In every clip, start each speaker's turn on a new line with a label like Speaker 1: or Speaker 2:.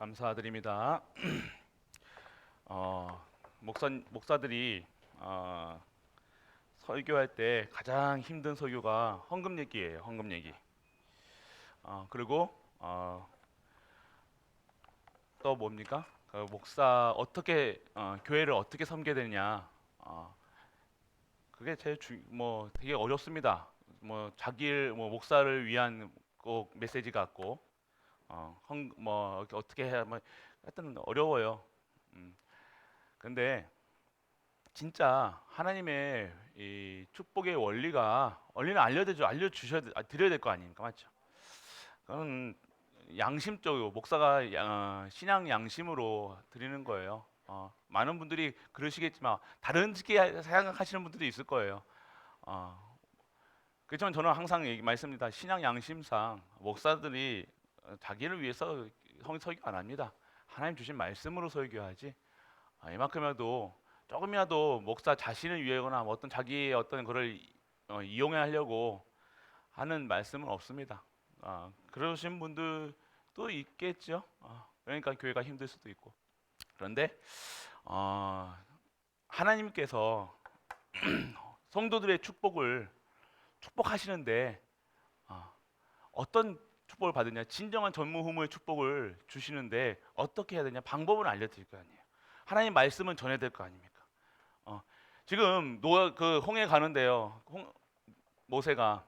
Speaker 1: 감사드립니다. 목사들이 설교할 때 가장 힘든 설교가 헌금 얘기예요. 헌금 얘기. 그리고 또 뭡니까? 그 목사 어떻게 교회를 어떻게 섬겨야 되냐. 그게 제일 뭐 되게 어렵습니다. 뭐 자기를 뭐 목사를 위한 꼭 메시지 같고 뭐 어떻게 해야 뭐 하여튼 어려워요. 음. 근데 진짜 하나님의 이 축복의 원리는 알려주셔야 드려야 될 거 아닙니까, 맞죠? 그건 양심적으로 목사가 신앙 양심으로 드리는 거예요. 많은 분들이 그러시겠지만 다른 생각하시는 분들도 있을 거예요. 그렇지만 저는 항상 말씀드립니다. 신앙 양심상 목사들이 자기를 위해서 설교 안 합니다. 하나님 주신 말씀으로 설교하지. 이만큼이라도 조금이라도 목사 자신을 위해거나 뭐 어떤 자기의 어떤 그걸 이용하려고 하는 말씀은 없습니다. 그러신 분들도 있겠죠. 그러니까 교회가 힘들 수도 있고. 그런데 하나님께서 성도들의 축복하시는데 어떤 축복을 받으냐? 진정한 전무후무의 축복을 주시는데 어떻게 해야 되냐? 방법은 알려드릴 거 아니에요. 하나님 말씀은 전해야 될 거 아닙니까? 지금 그 홍해 가는데요. 모세가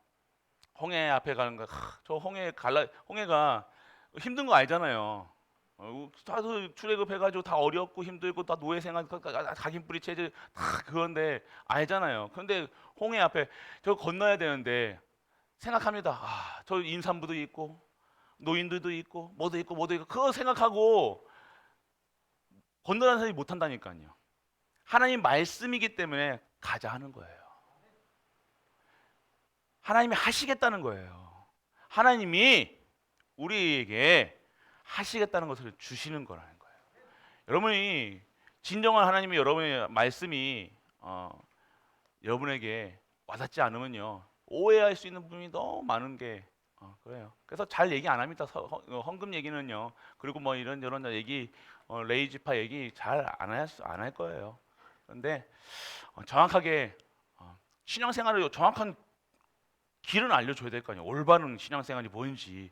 Speaker 1: 홍해 앞에 가는 거, 저 홍해가 힘든 거 알잖아요. 다들 출애굽해가지고 다 어렵고 힘들고 다 노예 생활, 각인 뿌리 체질 다 그건데 알잖아요. 그런데 홍해 앞에 저 건너야 되는데 생각합니다. 저 임산부도 있고 노인들도 있고 뭐도 있고 그거 생각하고 건너라는 사람이 못 한다니까요. 하나님 말씀이기 때문에 가자 하는 거예요. 하나님이 하시겠다는 거예요. 하나님이 우리에게 하시겠다는 것을 주시는 거라는 거예요. 여러분이 진정한 하나님의 여러분의 말씀이 여러분에게 와닿지 않으면요 오해할 수 있는 부분이 너무 많은 게 그래요. 그래서 잘 얘기 안 합니다. 헌금 얘기는요. 그리고 뭐 이런 얘기, 레이지파 얘기 잘 안 할 거예요. 그런데 정확하게 신앙생활을 정확한 길은 알려줘야 될 거 아니에요. 올바른 신앙생활이 뭔지,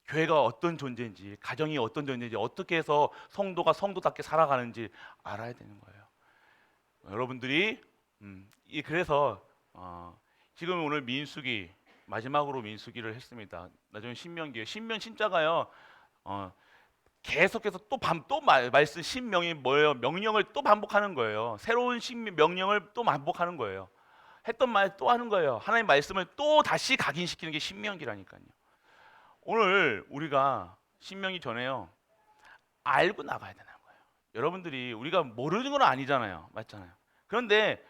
Speaker 1: 교회가 어떤 존재인지, 가정이 어떤 존재인지, 어떻게 해서 성도가 성도답게 살아가는지 알아야 되는 거예요. 여러분들이 그래서 지금 오늘 민수기 마지막으로 민수기를 했습니다. 나중에 신명 신자가요. 계속해서 말씀 신명이 뭐예요? 명령을 또 반복하는 거예요. 새로운 명령을 또 반복하는 거예요. 했던 말 또 하는 거예요. 하나님 말씀을 또 다시 각인시키는 게 신명기라니까요. 오늘 우리가 신명기 전에요. 알고 나가야 되는 거예요. 여러분들이 우리가 모르는 건 아니잖아요. 맞잖아요. 그런데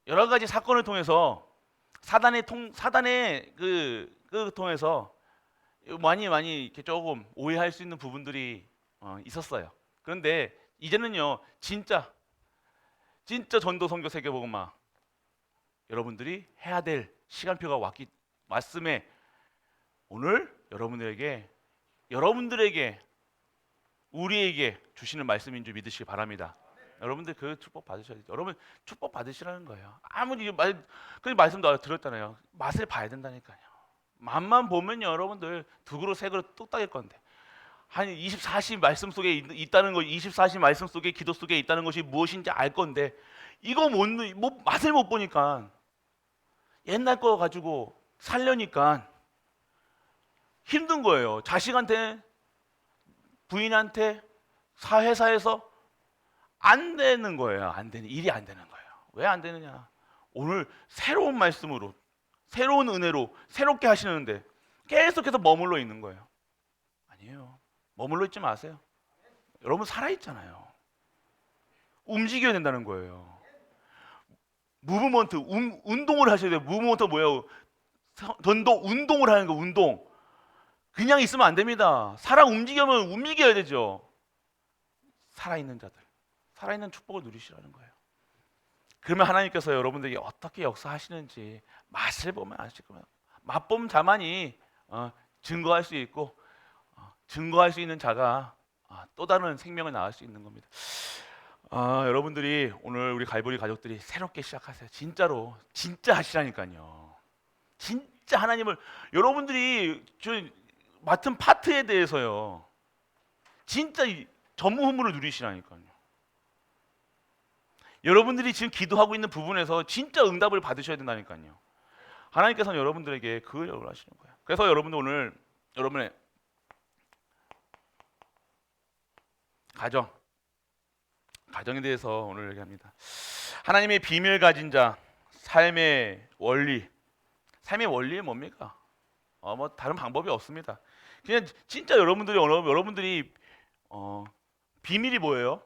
Speaker 1: 여러 가지 사건을 통해서 사단의 그 통해서 많이 이렇게 조금 오해할 수 있는 부분들이 있었어요. 그런데 이제는요 진짜 전도 선교 세계복음화 여러분들이 해야 될 시간표가 왔음에 오늘 여러분들에게 우리에게 주시는 말씀인 줄 믿으시기 바랍니다. 여러분들 그 축복 받으셔야죠. 여러분 축복 받으시라는 거예요. 아무리 그 말씀도 들었잖아요. 맛을 봐야 된다니까요. 맛만 보면 여러분들 두 그릇 세 그릇 뚝딱일 건데 한 24시 말씀 속에 있다는 거, 24시 말씀 속에 기도 속에 있다는 것이 무엇인지 알 건데 이거 맛을 못 보니까 옛날 거 가지고 살려니까 힘든 거예요. 자식한테, 부인한테, 회사에서 안 되는 거예요. 일이 안 되는 거예요. 왜 안 되느냐? 오늘 새로운 말씀으로, 새로운 은혜로 새롭게 하시는데 계속해서 머물러 있는 거예요. 아니에요. 머물러 있지 마세요. 여러분 살아 있잖아요. 움직여야 된다는 거예요. 무브먼트, 운동을 하셔야 돼요. 무브먼트 뭐예요? 전도 운동을 하는 거, 운동. 그냥 있으면 안 됩니다. 움직이면 움직여야 되죠. 살아있는 자들, 살아있는 축복을 누리시라는 거예요. 그러면 하나님께서 여러분들에게 어떻게 역사하시는지 맛을 보면 아실 겁니다. 맛본 자만이 증거할 수 있고 증거할 수 있는 자가 또 다른 생명을 낳을 수 있는 겁니다. 여러분들이 오늘 우리 갈보리 가족들이 새롭게 시작하세요. 진짜로 진짜 하시라니까요. 진짜 하나님을 여러분들이 저 맡은 파트에 대해서요. 진짜 전무후무를 누리시라니까요. 여러분들이 지금 기도하고 있는 부분에서 진짜 응답을 받으셔야 된다니까요. 하나님께서는 여러분들에게 그 역을 하시는 거예요. 그래서 여러분들 오늘 여러분의 가정에 대해서 오늘 얘기합니다. 하나님의 비밀 가진 자, 삶의 원리. 삶의 원리는 뭡니까? 뭐 다른 방법이 없습니다. 그냥 진짜 여러분들이 비밀이 뭐예요?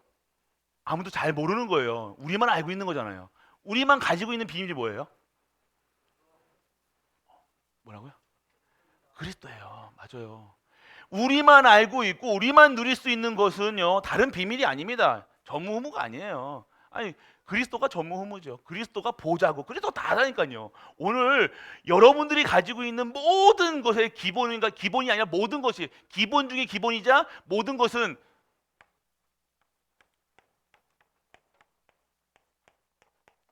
Speaker 1: 아무도 잘 모르는 거예요. 우리만 알고 있는 거잖아요. 우리만 가지고 있는 비밀이 뭐예요? 뭐라고요? 그리스도예요. 맞아요. 우리만 알고 있고 우리만 누릴 수 있는 것은요 다른 비밀이 아닙니다. 전무후무가 아니에요. 아니 그리스도가 전무후무죠. 그리스도가 보좌고 그리스도 다라니까요. 오늘 여러분들이 가지고 있는 모든 것의 기본이 아니라 모든 것이 기본 중에 기본이자 모든 것은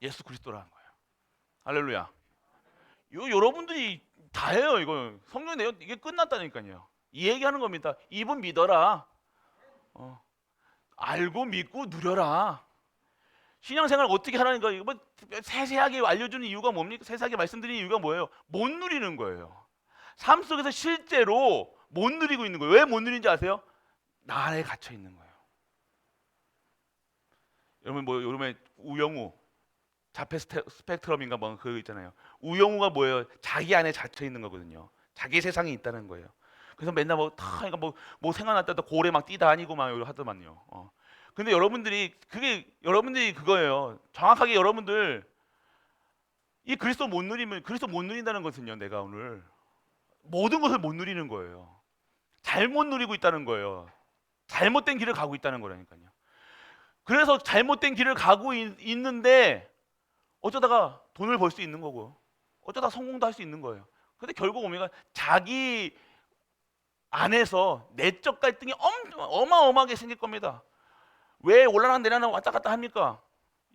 Speaker 1: 예수 그리스도라는 거예요. 할렐루야. 여러분들이 다예요. 이거 성경 내용 이게 끝났다니까요. 이 얘기하는 겁니다. 이분 믿어라. 알고 믿고 누려라. 신앙생활 어떻게 하라는 거예요? 뭐 세세하게 알려주는 이유가 뭡니까? 세세하게 말씀드리는 이유가 뭐예요? 못 누리는 거예요. 삶 속에서 실제로 못 누리고 있는 거예요. 왜 못 누리는지 아세요? 나 안에 갇혀 있는 거예요. 여러분 우영우 자폐 스펙트럼인가 뭐 그거 있잖아요. 우영우가 뭐예요? 자기 안에 갇혀 있는 거거든요. 자기 세상이 있다는 거예요. 그래서 맨날 뭐 생각났다 고래 막 뛰다니고 막 하더만요. 근데 여러분들이 그거예요. 정확하게 여러분들 이 그리스도 못 누린다는 것은요. 내가 오늘 모든 것을 못 누리는 거예요. 잘못 누리고 있다는 거예요. 잘못된 길을 가고 있다는 거라니까요. 그래서 잘못된 길을 가고 있는데 어쩌다가 돈을 벌 수 있는 거고 어쩌다 성공도 할 수 있는 거예요. 근데 결국 보면 자기 안에서 내적 갈등이 어마어마하게 생길 겁니다. 왜 올라락 내려락 왔다 갔다 합니까?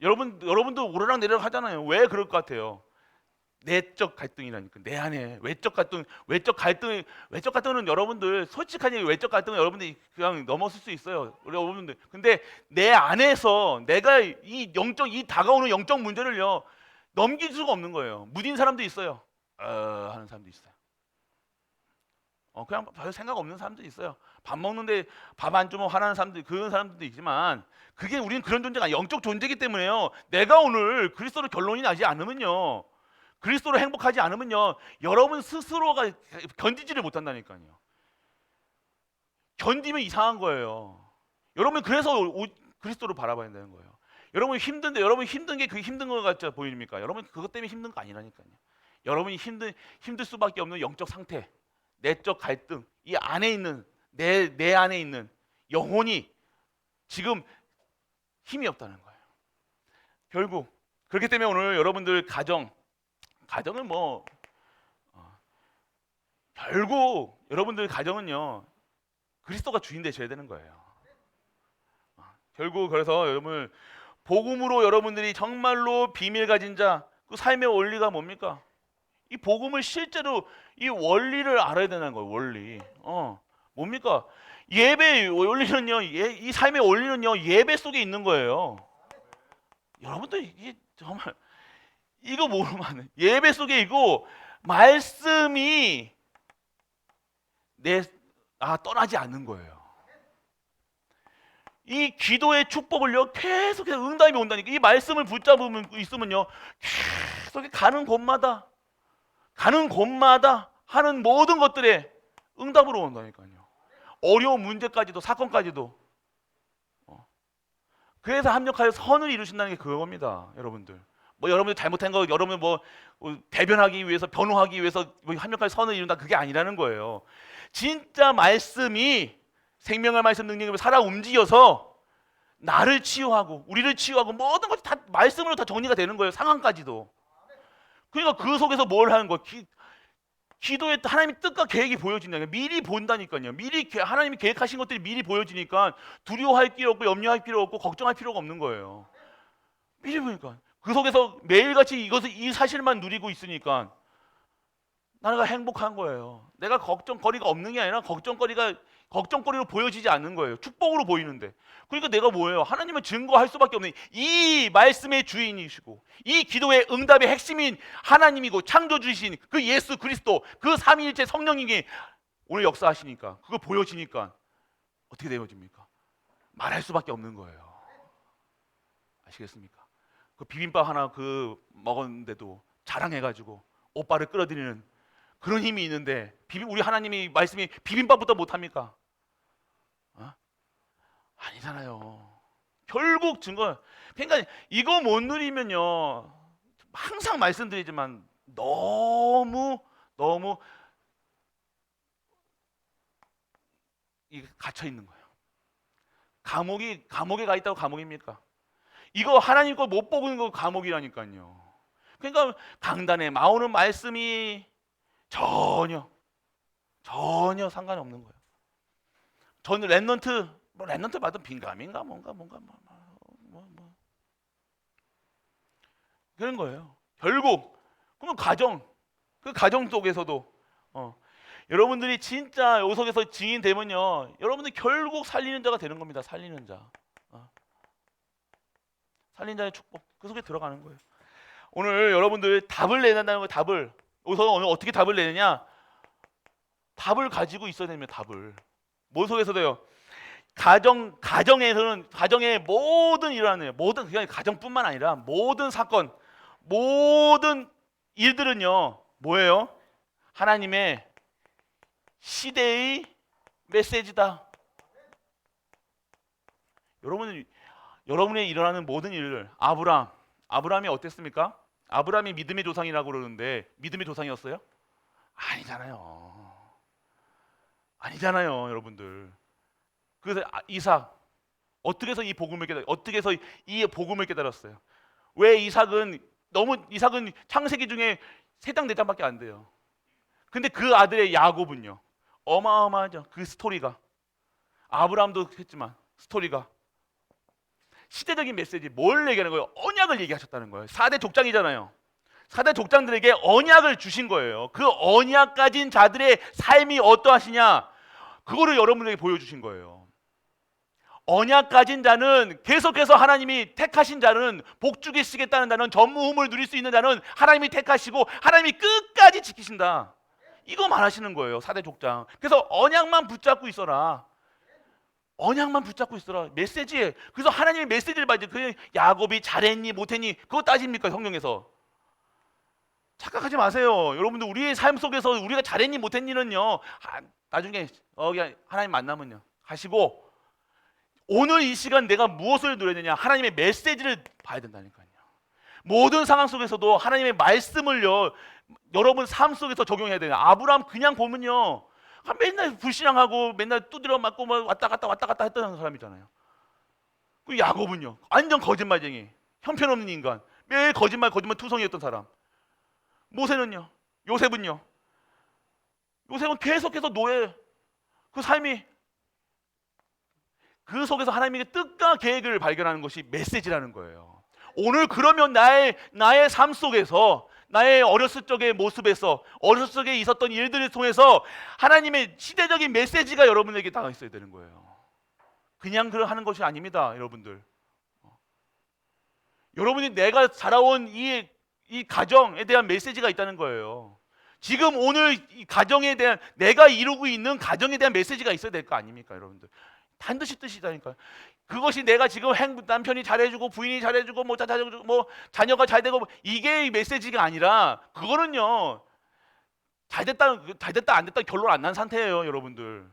Speaker 1: 여러분도 오르락 내리락 하잖아요. 왜 그럴 것 같아요? 내적 갈등이라니까. 내 안에 외적 갈등은 여러분들 솔직하게 외적 갈등은 여러분들이 그냥 넘어설 수 있어요. 여러분들. 근데 내 안에서 내가 이 다가오는 영적 문제를요 넘길 수가 없는 거예요. 무딘 사람도 있어요. 하는 사람도 있어요. 그냥 별 생각 없는 사람들이 있어요. 밥 먹는데 밥 안 주면 화나는 사람들 그런 사람들도 있지만 우리는 그런 존재가 아니에요. 영적 존재이기 때문에요. 내가 오늘 그리스도로 결론이 나지 않으면요. 그리스도로 행복하지 않으면요. 여러분 스스로가 견디지를 못한다니까요. 견디면 이상한 거예요. 여러분 그래서 그리스도를 바라봐야 되는 거예요. 여러분 힘든 게 그게 힘든 것 같죠 보입니까? 여러분 그것 때문에 힘든 거 아니라니까요. 여러분이 힘들 수밖에 없는 영적 상태, 내적 갈등, 이 안에 있는 내 안에 있는 영혼이 지금 힘이 없다는 거예요. 결국 그렇기 때문에 오늘 여러분들 가정은 결국 여러분들 가정은요 그리스도가 주인 되셔야 되는 거예요. 결국 그래서 여러분 복음으로 여러분들이 정말로 비밀 가진 자, 그 삶의 원리가 뭡니까? 이 복음을 실제로 이 원리를 알아야 되는 거예요. 원리. 뭡니까? 예배 원리는요. 이 삶의 원리는요. 예배 속에 있는 거예요. 여러분들 이게 정말 이거 모르면 예배 속에 있고 말씀이 떠나지 않는 거예요. 이 기도의 축복을요 계속해서 응답이 온다니까. 이 말씀을 붙잡으면 있으면요 계속 가는 곳마다 하는 모든 것들에 응답으로 온다니까요. 어려운 문제까지도 사건까지도. 그래서 합력하여 선을 이루신다는 게 그겁니다, 여러분들. 여러분들 잘못한 거 여러분 대변하기 위해서 변호하기 위해서 합력하여 선을 이룬다 그게 아니라는 거예요. 진짜 말씀이 생명의 말씀 능력으로 살아 움직여서 나를 치유하고 우리를 치유하고 모든 것이 다 말씀으로 다 정리가 되는 거예요. 상황까지도. 그러니까 그 속에서 뭘 하는 거예요? 기도에 하나님의 뜻과 계획이 보여진다니까. 미리 본다니까요. 미리 하나님이 계획하신 것들이 미리 보여지니까 두려워할 필요 없고 염려할 필요 없고 걱정할 필요가 없는 거예요. 미리 보니까 그 속에서 매일같이 이 사실만 누리고 있으니까 나가 행복한 거예요. 내가 걱정거리가 없는 게 아니라 걱정거리로 보여지지 않는 거예요. 축복으로 보이는데. 그러니까 내가 뭐예요? 하나님을 증거할 수밖에 없는, 이 말씀의 주인이시고 이 기도의 응답의 핵심인 하나님이고 창조주이신 그 예수 그리스도, 그 삼위일체 성령님이 오늘 역사하시니까, 그거 보여지니까 어떻게 되어집니까? 말할 수밖에 없는 거예요. 아시겠습니까? 그 비빔밥 하나 먹었는데도 자랑해가지고 오빠를 끌어들이는 그런 힘이 있는데, 우리 하나님이 말씀이 비빔밥부터 못합니까? 아니잖아요. 결국 증거. 그러니까 이거 못 누리면요, 항상 말씀드리지만 너무 갇혀 있는 거예요. 감옥에 가 있다고 감옥입니까? 이거 하나님 거 못 보는 거 감옥이라니까요. 그러니까 강단에 나오는 말씀이 전혀 상관이 없는 거예요. 저는 랩넌트 받은 빈감인가 뭔가 그런 거예요. 결국 그러면 그 가정 속에서도 여러분들이 진짜 요 속에서 증인 되면요, 여러분들 결국 살리는 자가 되는 겁니다. 살리는 자. 살린 자의 축복, 그 속에 들어가는 거예요. 오늘 여러분들 답을 내는다는 거예요. 답을. 여기서 오늘 어떻게 답을 내느냐? 답을 가지고 있어야 됩니다. 답을. 뭐 속에서도요. 가정에서는, 가정의 모든 일어나는, 그냥 가정뿐만 아니라 모든 사건, 모든 일들은요, 뭐예요? 하나님의 시대의 메시지다. 여러분의 일어나는 모든 일을, 아브라함이 어땠습니까? 아브라함이 믿음의 조상이라고 그러는데 믿음의 조상이었어요? 아니잖아요, 여러분들. 그래서 이삭, 어떻게 해서 이 복음을 깨달았어요? 왜 이삭은 창세기 중에 세장 네장밖에 안 돼요. 근데 그 아들의 야곱은요, 어마어마하죠. 그 스토리가, 아브라함도 했지만 스토리가 시대적인 메시지, 뭘 얘기하는 거예요? 언약을 얘기하셨다는 거예요. 4대 족장이잖아요. 4대 족장들에게 언약을 주신 거예요. 그 언약 가진 자들의 삶이 어떠하시냐, 그거를 여러분에게 보여주신 거예요. 언약 가진 자는, 계속해서 하나님이 택하신 자는, 복주시겠다는 자는, 전무후무를 누릴 수 있는 자는 하나님이 택하시고 하나님이 끝까지 지키신다. 이거 말하시는 거예요. 4대 족장. 그래서 언약만 붙잡고 있어라. 메시지에. 그래서 하나님의 메시지를 봐야지. 그 야곱이 잘했니 못했니 그거 따집니까? 성경에서. 착각하지 마세요. 여러분들, 우리의 삶 속에서 우리가 잘했니 못했니는요, 나중에 하나님 만나면요 가시고, 오늘 이 시간 내가 무엇을 누려야 되냐, 하나님의 메시지를 봐야 된다니까요. 모든 상황 속에서도 하나님의 말씀을요, 여러분 삶 속에서 적용해야 돼요. 아브라함 그냥 보면요, 맨날 불신앙하고 맨날 두드려 맞고 왔다 갔다 했던 사람이잖아요. 그 야곱은요, 완전 거짓말쟁이, 형편없는 인간, 매일 거짓말 투성이었던 사람. 요셉은 계속해서 노예, 그 삶이, 그 속에서 하나님의 뜻과 계획을 발견하는 것이 메시지라는 거예요. 오늘 그러면 나의 삶 속에서, 나의 어렸을 적의 모습에서, 어렸을 적에 있었던 일들을 통해서 하나님의 시대적인 메시지가 여러분에게 닿아 있어야 되는 거예요. 그냥 하는 것이 아닙니다, 여러분들. 여러분이 내가 자라온 이 가정에 대한 메시지가 있다는 거예요. 지금 오늘 이 가정에 대한, 내가 이루고 있는 가정에 대한 메시지가 있어야 될 거 아닙니까, 여러분들? 반드시 뜻이다니까요. 그것이 내가 지금 남편이 잘해주고 부인이 잘해주고 자녀가 잘되고 이게 메시지가 아니라, 그거는요, 잘됐다 안 됐다 결론 안 난 상태예요, 여러분들.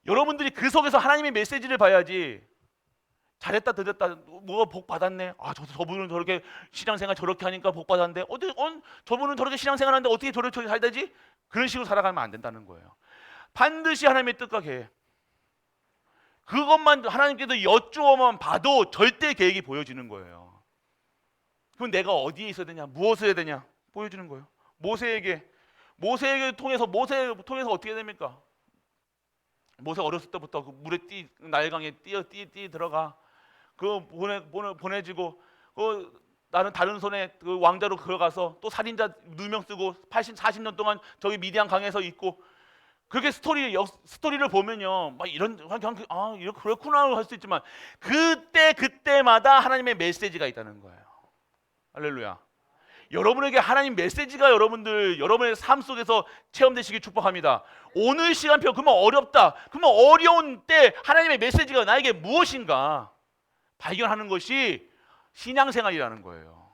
Speaker 1: 여러분들이 그 속에서 하나님의 메시지를 봐야지. 잘했다 더됐다, 뭐가 복 받았네. 저분은 저렇게 신앙생활 저렇게 하니까 복 받았는데, 저분은 저렇게 신앙생활하는데 어떻게 저렇게 잘 되지? 그런 식으로 살아가면 안 된다는 거예요. 반드시 하나님의 뜻과 계획, 그것만 하나님께서 여쭈어만 봐도 절대 계획이 보여지는 거예요. 그럼 내가 어디에 있어야 되냐, 무엇을 해야 되냐 보여주는 거예요. 모세에게 통해서 어떻게 됩니까? 모세 어렸을 때부터 그 물에 나일강에 뛰 들어가 그 보내지고 나는 다른 손에 그 왕자로 들어가서 또 살인자 누명 쓰고 40년 동안 저기 미디안 강에서 있고 그렇게 스토리를 보면요 막 이런 이렇게 그렇구나 할 수 있지만 그때마다 하나님의 메시지가 있다는 거예요. 할렐루야. 여러분에게 하나님 메시지가 여러분의 삶 속에서 체험되시길 축복합니다. 오늘 시간표 그러면 어렵다. 그러면 어려운 때 하나님의 메시지가 나에게 무엇인가 발견하는 것이 신앙생활이라는 거예요.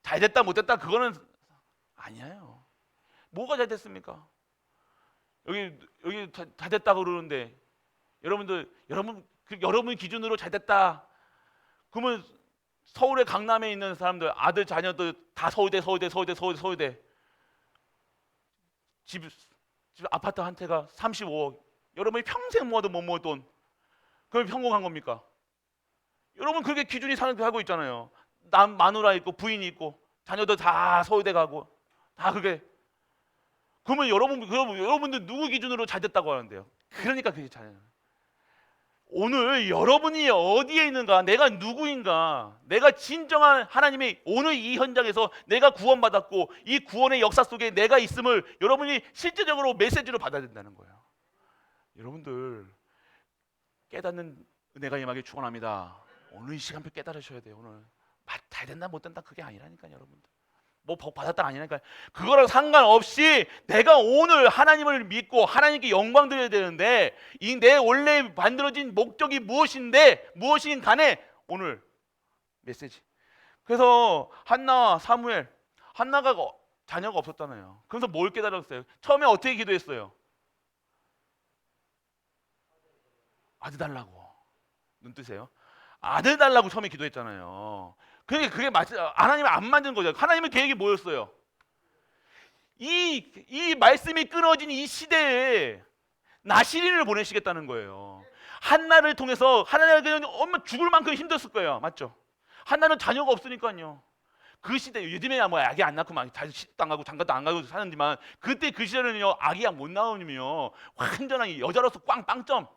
Speaker 1: 잘 됐다 못됐다 그거는 아니에요. 뭐가 잘 됐습니까? 여기 잘 됐다 그러는데 여러분 기준으로 잘 됐다. 그러면 서울의 강남에 있는 사람들 아들 자녀들 다 서울대 집 아파트 한 채가 35억. 여러분이 평생 모아도 못 모을 돈. 그럼 성공한 겁니까? 여러분 그렇게 기준이 살고 있잖아요. 남 마누라 있고 부인이 있고 자녀들 다 서울대 가고 다 그게. 그러면 여러분들 누구 기준으로 잘 됐다고 하는데요? 그러니까 그게 잘. 오늘 여러분이 어디에 있는가, 내가 누구인가, 내가 진정한 하나님의 오늘 이 현장에서 내가 구원받았고 이 구원의 역사 속에 내가 있음을 여러분이 실제적으로 메시지로 받아야 된다는 거예요. 여러분들 깨닫는 은혜가 임하길 축원합니다. 오늘 이 시간표 깨달으셔야 돼요. 오늘 잘 된다 못 된다 그게 아니라니까요. 여러분들 뭐 복 받았다 아니라니까요. 그거랑 상관없이 내가 오늘 하나님을 믿고 하나님께 영광 드려야 되는데 이 내 원래 만들어진 목적이 무엇인 간에 오늘 메시지. 그래서 한나와 사무엘, 한나가 자녀가 없었잖아요. 그래서 뭘 깨달았어요? 처음에 어떻게 기도했어요? 아들 달라고. 눈 뜨세요. 아들 달라고 처음에 기도했잖아요. 그게 하나님은 안 만든 거죠. 하나님의 계획이 뭐였어요? 이 말씀이 끊어진 이 시대에 나시린을 보내시겠다는 거예요. 한나를 통해서 하나님은 엄마 죽을 만큼 힘들었을 거예요. 맞죠? 한나는 자녀가 없으니까요. 그 시대 요즘에야 뭐 아기 안 낳고 막 시집도 안 가고 장가도 안 가고 사는지만 그때 그 시절에는요 아기가 못 나오면요 완전한 여자로서 빵점.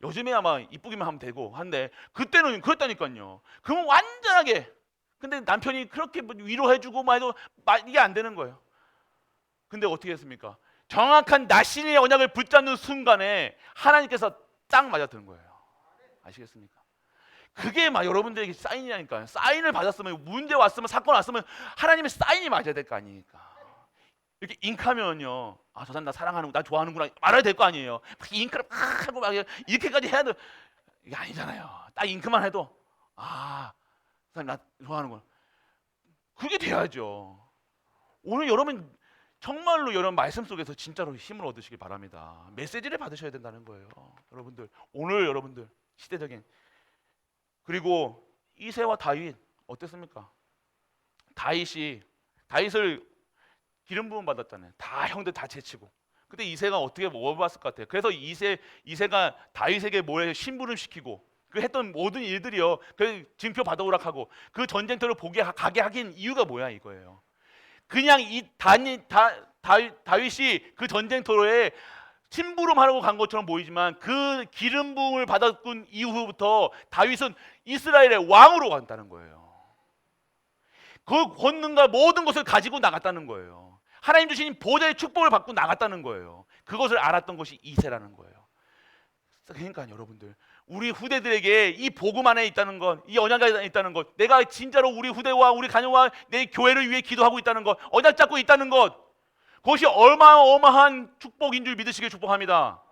Speaker 1: 요즘에야 막 이쁘기만 하면 되고 한데 그때는 그랬다니까요. 그러면 완전하게 근데 남편이 그렇게 위로해주고 막 해도 이게 안 되는 거예요. 근데 어떻게 했습니까? 정확한 나신의 언약을 붙잡는 순간에 하나님께서 딱 맞아드는 거예요. 아시겠습니까? 그게 막 여러분들에게 사인이라니까요. 사인을 받았으면 문제 왔으면 사건 왔으면 하나님의 사인이 맞아야 될 거 아니니까. 이렇게 잉크하면요. 아, 저 사람 나 사랑하는구나, 나 좋아하는구나 말아야 될 거 아니에요. 막 잉크를 팍 하고 막 이렇게까지 해야 돼. 이게 아니잖아요. 딱 잉크만 해도 아, 저 사람 나 좋아하는구나. 그게 돼야죠. 오늘 여러분 정말로 여러분 말씀 속에서 진짜로 힘을 얻으시길 바랍니다. 메시지를 받으셔야 된다는 거예요. 여러분들 오늘 여러분들 시대적인 그리고 이새와 다윗 어땠습니까? 다윗을 기름 부음 받았잖아요. 다 형들 다 제치고. 근데 이새가 어떻게 뭐 봤을 것 같아요? 그래서 이새가 다윗에게 뭐에 심부름 시키고 그 했던 모든 일들이요. 그 징표 받아오라 하고 그 전쟁터를 가게 하긴 이유가 뭐야 이거예요. 그냥 다윗이 그 전쟁터에 심부름하려고 간 것처럼 보이지만 그 기름 부음을 받았군 이후부터 다윗은 이스라엘의 왕으로 간다는 거예요. 그 권능과 모든 것을 가지고 나갔다는 거예요. 하나님 주신 보좌의 축복을 받고 나갔다는 거예요. 그것을 알았던 것이 이새라는 거예요. 그러니까 여러분들 우리 후대들에게 이 복음 안에 있다는 것, 이 언약 안에 있다는 것, 내가 진짜로 우리 후대와 우리 가정과 내 교회를 위해 기도하고 있다는 것, 언약 잡고 있다는 것, 그것이 어마어마한 축복인 줄 믿으시길 축복합니다.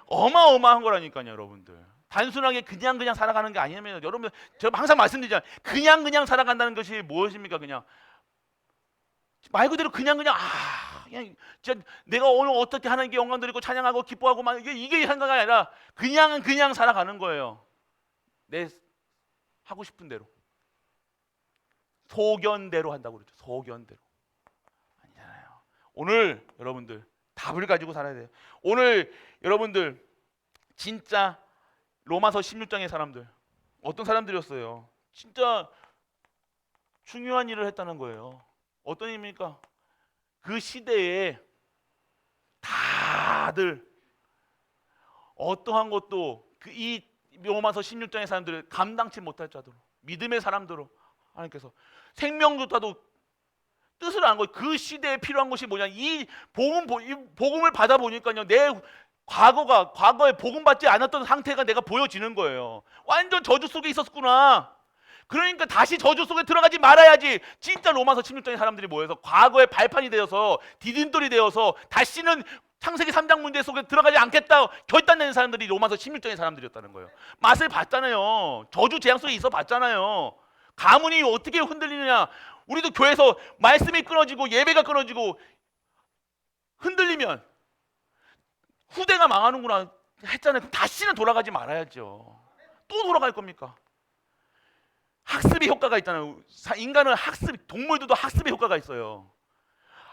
Speaker 1: 어마어마한 거라니까요, 여러분들. 단순하게 그냥 살아가는 게 아니면 여러분들 제가 항상 말씀드리잖아요. 그냥 살아간다는 것이 무엇입니까? 그냥 말 그대로 그냥 진짜 내가 오늘 어떻게 하나님께 영광 드리고 찬양하고 기뻐하고 막 이게 생각이 아니라 그냥 살아가는 거예요. 내 하고 싶은 대로 소견대로 한다고 그러죠. 소견대로 아니잖아요. 오늘 여러분들 답을 가지고 살아야 돼요. 오늘 여러분들 진짜 로마서 16장의 사람들 어떤 사람들이었어요? 진짜 중요한 일을 했다는 거예요. 어떤 일입니까? 그 시대에 다들 어떠한 것도 이 로마서 16장의 사람들을 감당치 못할 자도로 믿음의 사람들로 하나님께서 생명조차도 뜻을 아는 거예요. 그 시대에 필요한 것이 뭐냐? 이 복음을 받아 보니까요, 내 과거에 복음 받지 않았던 상태가 내가 보여지는 거예요. 완전 저주 속에 있었구나. 그러니까 다시 저주 속에 들어가지 말아야지. 진짜 로마서 16장의 사람들이 모여서 과거의 발판이 되어서 디딤돌이 되어서 다시는 창세기 3장 문제 속에 들어가지 않겠다 결단내는 사람들이 로마서 16장의 사람들이었다는 거예요. 맛을 봤잖아요. 저주 재앙 속에 있어 봤잖아요. 가문이 어떻게 흔들리느냐. 우리도 교회에서 말씀이 끊어지고 예배가 끊어지고 흔들리면 후대가 망하는구나 했잖아요. 그럼 다시는 돌아가지 말아야죠. 또 돌아갈 겁니까? 학습의 효과가 있잖아요. 인간은 동물들도 학습의 효과가 있어요.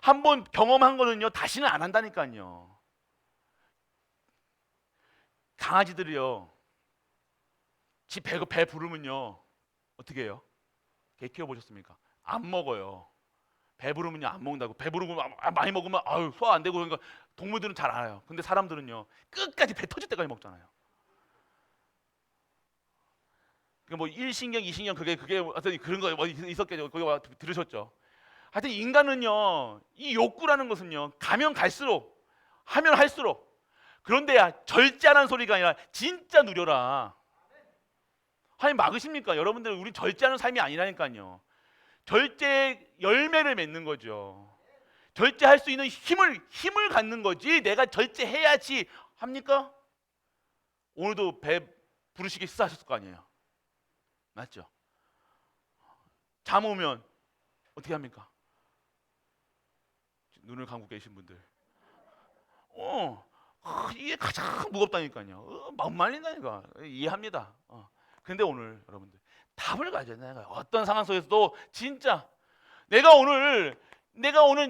Speaker 1: 한번 경험한 거는요, 다시는 안 한다니까요. 강아지들이요, 배 부르면요, 어떻게 해요? 개 키워보셨습니까? 안 먹어요. 배 부르면요, 안 먹는다고. 배 부르고 많이 먹으면 소화 안 되고. 그러니까 동물들은 잘 알아요. 근데 사람들은요, 끝까지 배 터질 때까지 먹잖아요. 뭐 1신경, 2신경 그게 어떤 그런 거 뭐 있었겠죠. 그거 들으셨죠? 하여튼 인간은요, 이 욕구라는 것은요, 가면 갈수록 하면 할수록, 그런데 절제하라는 소리가 아니라 진짜 누려라. 하나님 막으십니까? 여러분들, 우리 절제하는 삶이 아니라니까요. 절제의 열매를 맺는 거죠. 절제할 수 있는 힘을 갖는 거지. 내가 절제해야지 합니까? 오늘도 배 부르시게 식사하셨을 거 아니에요. 맞죠? 잠 오면 어떻게 합니까? 눈을 감고 계신 분들, 이게 가장 무겁다니까요. 막 말린다니까. 이해합니다. 근데 오늘 여러분들 답을 가져야 되는 거예요. 어떤 상황 속에서도 진짜 내가 오늘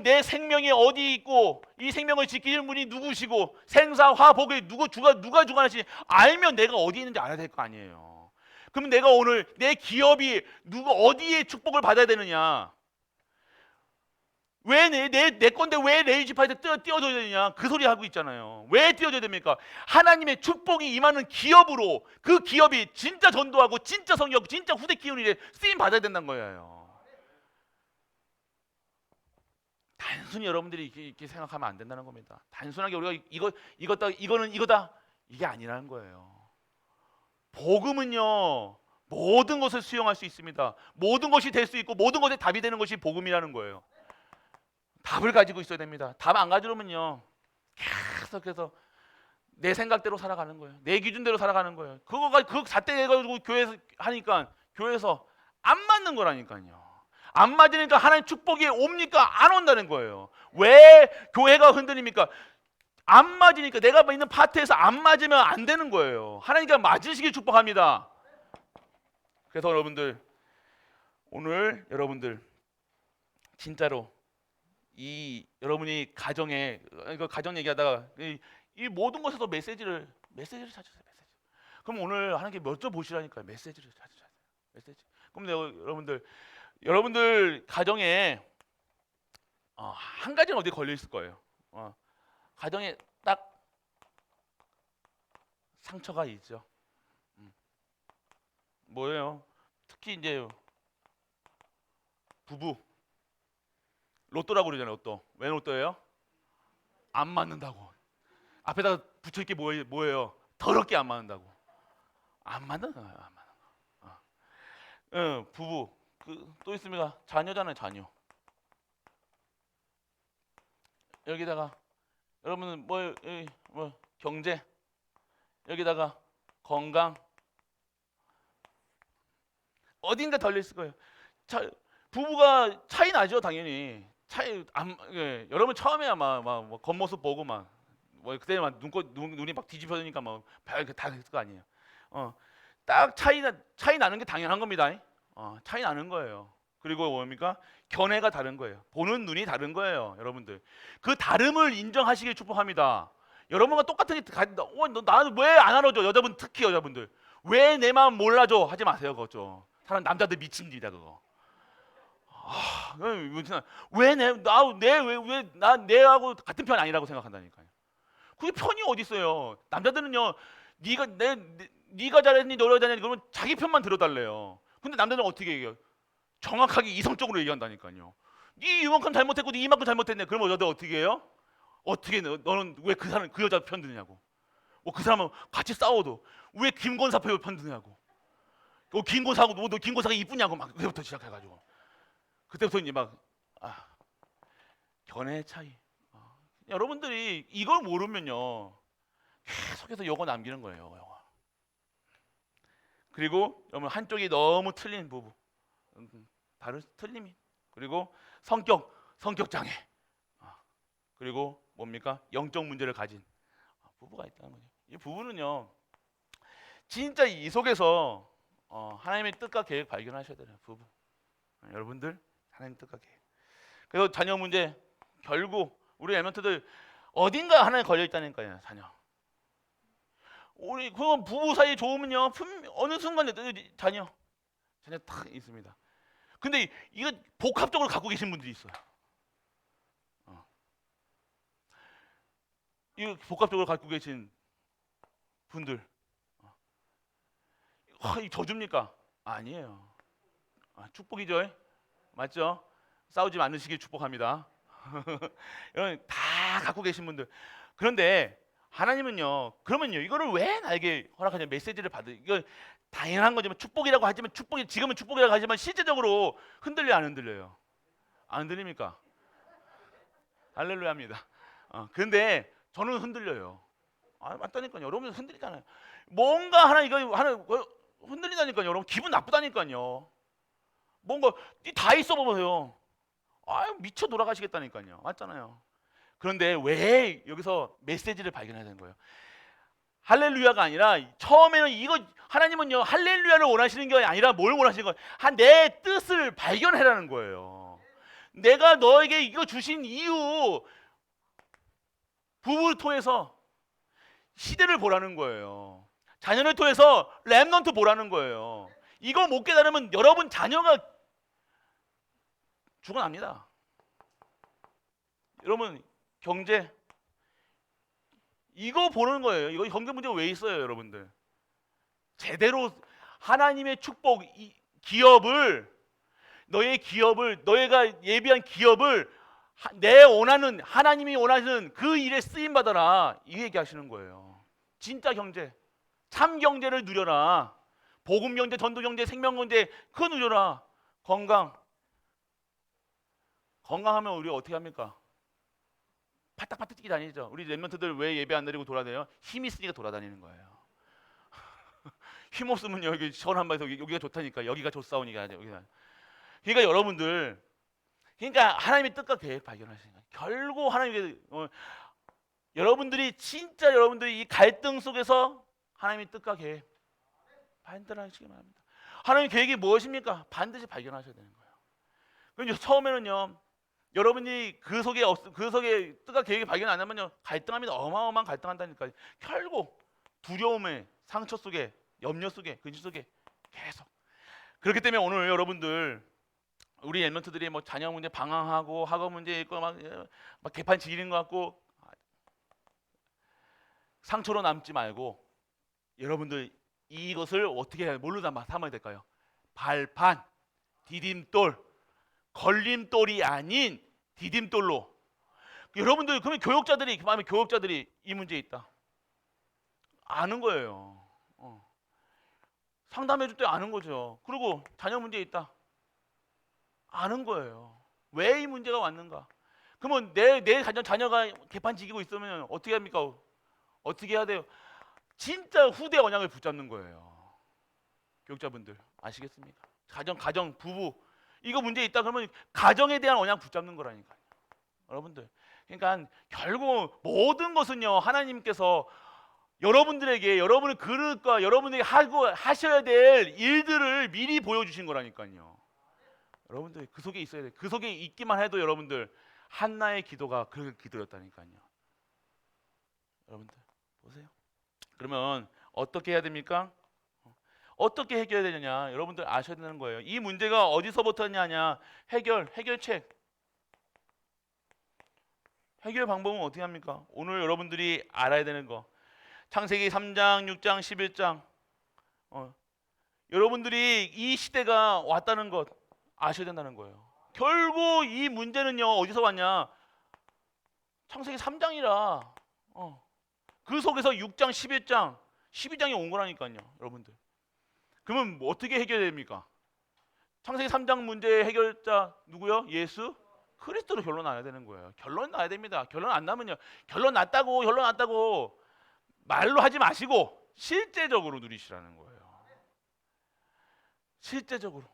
Speaker 1: 내 생명이 어디 있고 이 생명을 지키는 분이 누구시고 생사화복을 누가 주관하시지 알면 내가 어디 있는지 알아야 될 거 아니에요. 그럼 내가 오늘 내 기업이 어디에 축복을 받아야 되느냐? 왜 내 건데 왜 레이지파이드 띄워줘야 되냐? 그 소리 하고 있잖아요. 왜 띄워줘야 됩니까? 하나님의 축복이 임하는 기업으로, 그 기업이 진짜 전도하고 진짜 성교하고 진짜 후대 키우는 쓰임 받아야 된다는 거예요. 단순히 여러분들이 이렇게 생각하면 안 된다는 겁니다. 단순하게 우리가 이거는 이거다 이게 아니라는 거예요. 복음은요, 모든 것을 수용할 수 있습니다. 모든 것이 될 수 있고 모든 것에 답이 되는 것이 복음이라는 거예요. 답을 가지고 있어야 됩니다. 답 안 가지고면요, 계속해서 내 생각대로 살아가는 거예요. 내 기준대로 살아가는 거예요. 그거 잣대해가지고 교회에서 하니까 교회에서 안 맞는 거라니까요. 안 맞으니까 하나님 축복이 옵니까? 안 온다는 거예요. 왜 교회가 흔들립니까? 안 맞으니까. 내가 있는 파트에서 안 맞으면 안 되는 거예요. 하나님께서 맞으시길 축복합니다. 그래서 여러분들, 오늘 여러분들 진짜로 여러분이 가정 얘기하다가 이 모든 것에서 메시지를 찾으세요. 메시지. 그럼 오늘 하나님께 여쭤보시라니까요. 메시지를 찾으셔야 돼요. 메시지. 그럼 여러분들 가정에 한 가지는 어디 걸려 있을 거예요. 가정에 딱 상처가 있죠. 뭐예요? 특히 이제 부부, 로또라고 그러잖아요. 로또. 왜 로또예요? 안 맞는다고. 앞에다가 붙여있게 뭐예요? 더럽게 안 맞는다고. 안 맞는 거예요. 안 맞는 거. 부부. 또 있습니다. 자녀잖아요. 자녀. 여기다가 여러분은 뭐 경제, 여기다가 건강, 어딘가 달려 있을 거예요. 부부가 차이 나죠, 당연히. 여러분 처음에 뭐 겉모습 보고 그때 눈이 막 뒤집혀지니까 다 했을 거 아니에요. 딱 차이 나는 게 당연한 겁니다. 차이 나는 거예요. 그리고 뭡니까? 견해가 다른 거예요. 보는 눈이 다른 거예요, 여러분들. 그 다름을 인정하시길 축복합니다. 여러분과 똑같은 나는 왜 안 알아줘? 여자분, 특히 여자분들 왜 내 마음 몰라줘? 하지 마세요. 그거 남자들 미칩니다. 그거 왜내나내왜나 내하고 같은 편 아니라고 생각한다니까요. 그게 편이 어디 있어요? 남자들은요, 네가 잘했니 너가 잘했니 그러면 자기 편만 들어달래요. 근데 남자들은 어떻게 얘기해요? 정확하게 이성적으로 얘기한다니까요. 네 이만큼 잘못했고 네 이만큼 잘못했네. 그러면 여자 어떻게 해요? 어떻게 너는 왜 그 사람 그 여자 편 드냐고. 뭐 그 사람은 같이 싸워도 왜 김권사 편 드냐고. 김권사하고 너 김권사가 이쁘냐고 막 그때부터 시작해가지고 그때부터 이제 막 견해의 차이. 여러분들이 이걸 모르면요 계속해서 요거 남기는 거예요. 요거. 그리고 여러분 한쪽이 너무 틀린 부부, 다른 틀림이. 그리고 성격 장애. 그리고 뭡니까? 영적 문제를 가진 부부가 있다는 거죠. 이 부부는요 진짜 이 속에서 하나님의 뜻과 계획 발견하셔야 돼요. 부부 여러분들 하나님 뜻과 계획. 그래서 자녀 문제 결국 우리 엠런트들 어딘가 하나에 걸려 있다니까요. 자녀. 우리 그건 부부 사이 좋으면요 어느 순간에 자녀 딱 있습니다. 근데 이거 복합적으로 갖고 계신 분들이 있어요. 이거 복합적으로 갖고 계신 분들 이 저주입니까? 아니에요. 축복이죠. 맞죠? 싸우지 않으시길 축복합니다. 이런 다 갖고 계신 분들. 그런데 하나님은요. 그러면요. 이거를 왜 나에게 허락하냐? 메시지를 이거 당연한 거지만 축복이라고 하지만 지금은 축복이라고 하지만 실제적으로 흔들려 안 흔들려요? 안 흔들립니까? 할렐루야입니다. 근데 저는 흔들려요. 맞다니까요. 여러분 흔들리잖아요. 뭔가 하나 흔들리다니까요. 여러분 기분 나쁘다니까요. 뭔가 다 있어 보세요. 미쳐 돌아가시겠다니까요. 맞잖아요. 그런데 왜 여기서 메시지를 발견해야 되는 거예요? 할렐루야가 아니라 처음에는 이거 하나님은요 할렐루야를 원하시는 게 아니라 뭘 원하시는 거예요? 내 뜻을 발견해라는 거예요. 내가 너에게 이거 주신 이유 부부를 통해서 시대를 보라는 거예요. 자녀를 통해서 렘넌트 보라는 거예요. 이거 못 깨달으면 여러분 자녀가 죽어납니다. 여러분 경제 이거 보는 거예요. 이거 경제 문제가 왜 있어요, 여러분들? 제대로 하나님의 축복 너의 기업을 너희가 예비한 기업을 내 원하는 하나님이 원하시는 그 일에 쓰임 받아라 이 얘기하시는 거예요. 진짜 경제, 참 경제를 누려라. 복음 경제, 전도 경제, 생명 경제 그거 누려라. 건강하면 우리 어떻게 합니까? 파닥파닥 뛰기 다니죠. 우리 랩런트들 왜 예배 안 드리고 돌아다녀요? 힘 있으니까 돌아다니는 거예요. 힘 없으면 여기 시원한 바에서 여기가 좋다니까 여기가 좋사오니까 여기가. 그러니까 여러분들 그러니까 하나님의 뜻과 계획 발견하시는 거예요. 결국 하나님의 여러분들이 이 갈등 속에서 하나님의 뜻과 계획 발견하시기 바랍니다. 하나님의 계획이 무엇입니까? 반드시 발견하셔야 되는 거예요. 그럼 처음에는요. 여러분이 그 속에 뜻과 계획이 발견 안 하면요 갈등합니다. 어마어마한 갈등한다니까요. 결국 두려움의 상처 속에 염려 속에 근심 속에 계속 그렇기 때문에 오늘 여러분들 우리 엠런트들이 뭐 자녀 문제 방황하고 학업 문제 있고 막 개판 지기는 것 같고 상처로 남지 말고 여러분들 이것을 어떻게 뭘로 삼아야 될까요? 발판, 디딤돌, 걸림돌이 아닌 디딤돌로. 여러분들 그러면 교육자들이 이 문제에 있다 아는 거예요. 상담해 줄 때 아는 거죠. 그리고 자녀 문제에 있다 아는 거예요. 왜 이 문제가 왔는가? 그러면 내 자녀가 개판 지기고 있으면 어떻게 합니까? 어떻게 해야 돼요? 진짜 후대 언약을 붙잡는 거예요. 교육자분들 아시겠습니까? 가정 부부 이거 문제 있다 그러면 가정에 대한 언약 붙잡는 거라니까요. 여러분들 그러니까 결국 모든 것은요 하나님께서 여러분들에게 여러분의 그릇과 여러분에게 하셔야 될 일들을 미리 보여주신 거라니까요. 여러분들 그 속에 있어야 돼. 그 속에 있기만 해도 여러분들 한나의 기도가 그 기도였다니까요. 여러분들 보세요. 그러면 어떻게 해야 됩니까? 어떻게 해결해야 되느냐? 여러분들 아셔야 되는 거예요. 이 문제가 어디서부터냐냐? 해결책. 해결 방법은 어떻게 합니까? 오늘 여러분들이 알아야 되는 거. 창세기 3장, 6장, 11장. 여러분들이 이 시대가 왔다는 것 아셔야 된다는 거예요. 결국 이 문제는요, 어디서 왔냐? 창세기 3장이라. 그 속에서 6장, 11장, 12장이 온 거라니까요, 여러분들. 그러면 뭐 어떻게 해결됩니까? 창세기 3장 문제의 해결자 누구요? 예수 그리스도로 결론 나야 되는 거예요. 결론 나야 됩니다. 결론 안 나면요, 결론 났다고 말로 하지 마시고 실제적으로 누리시라는 거예요. 실제적으로.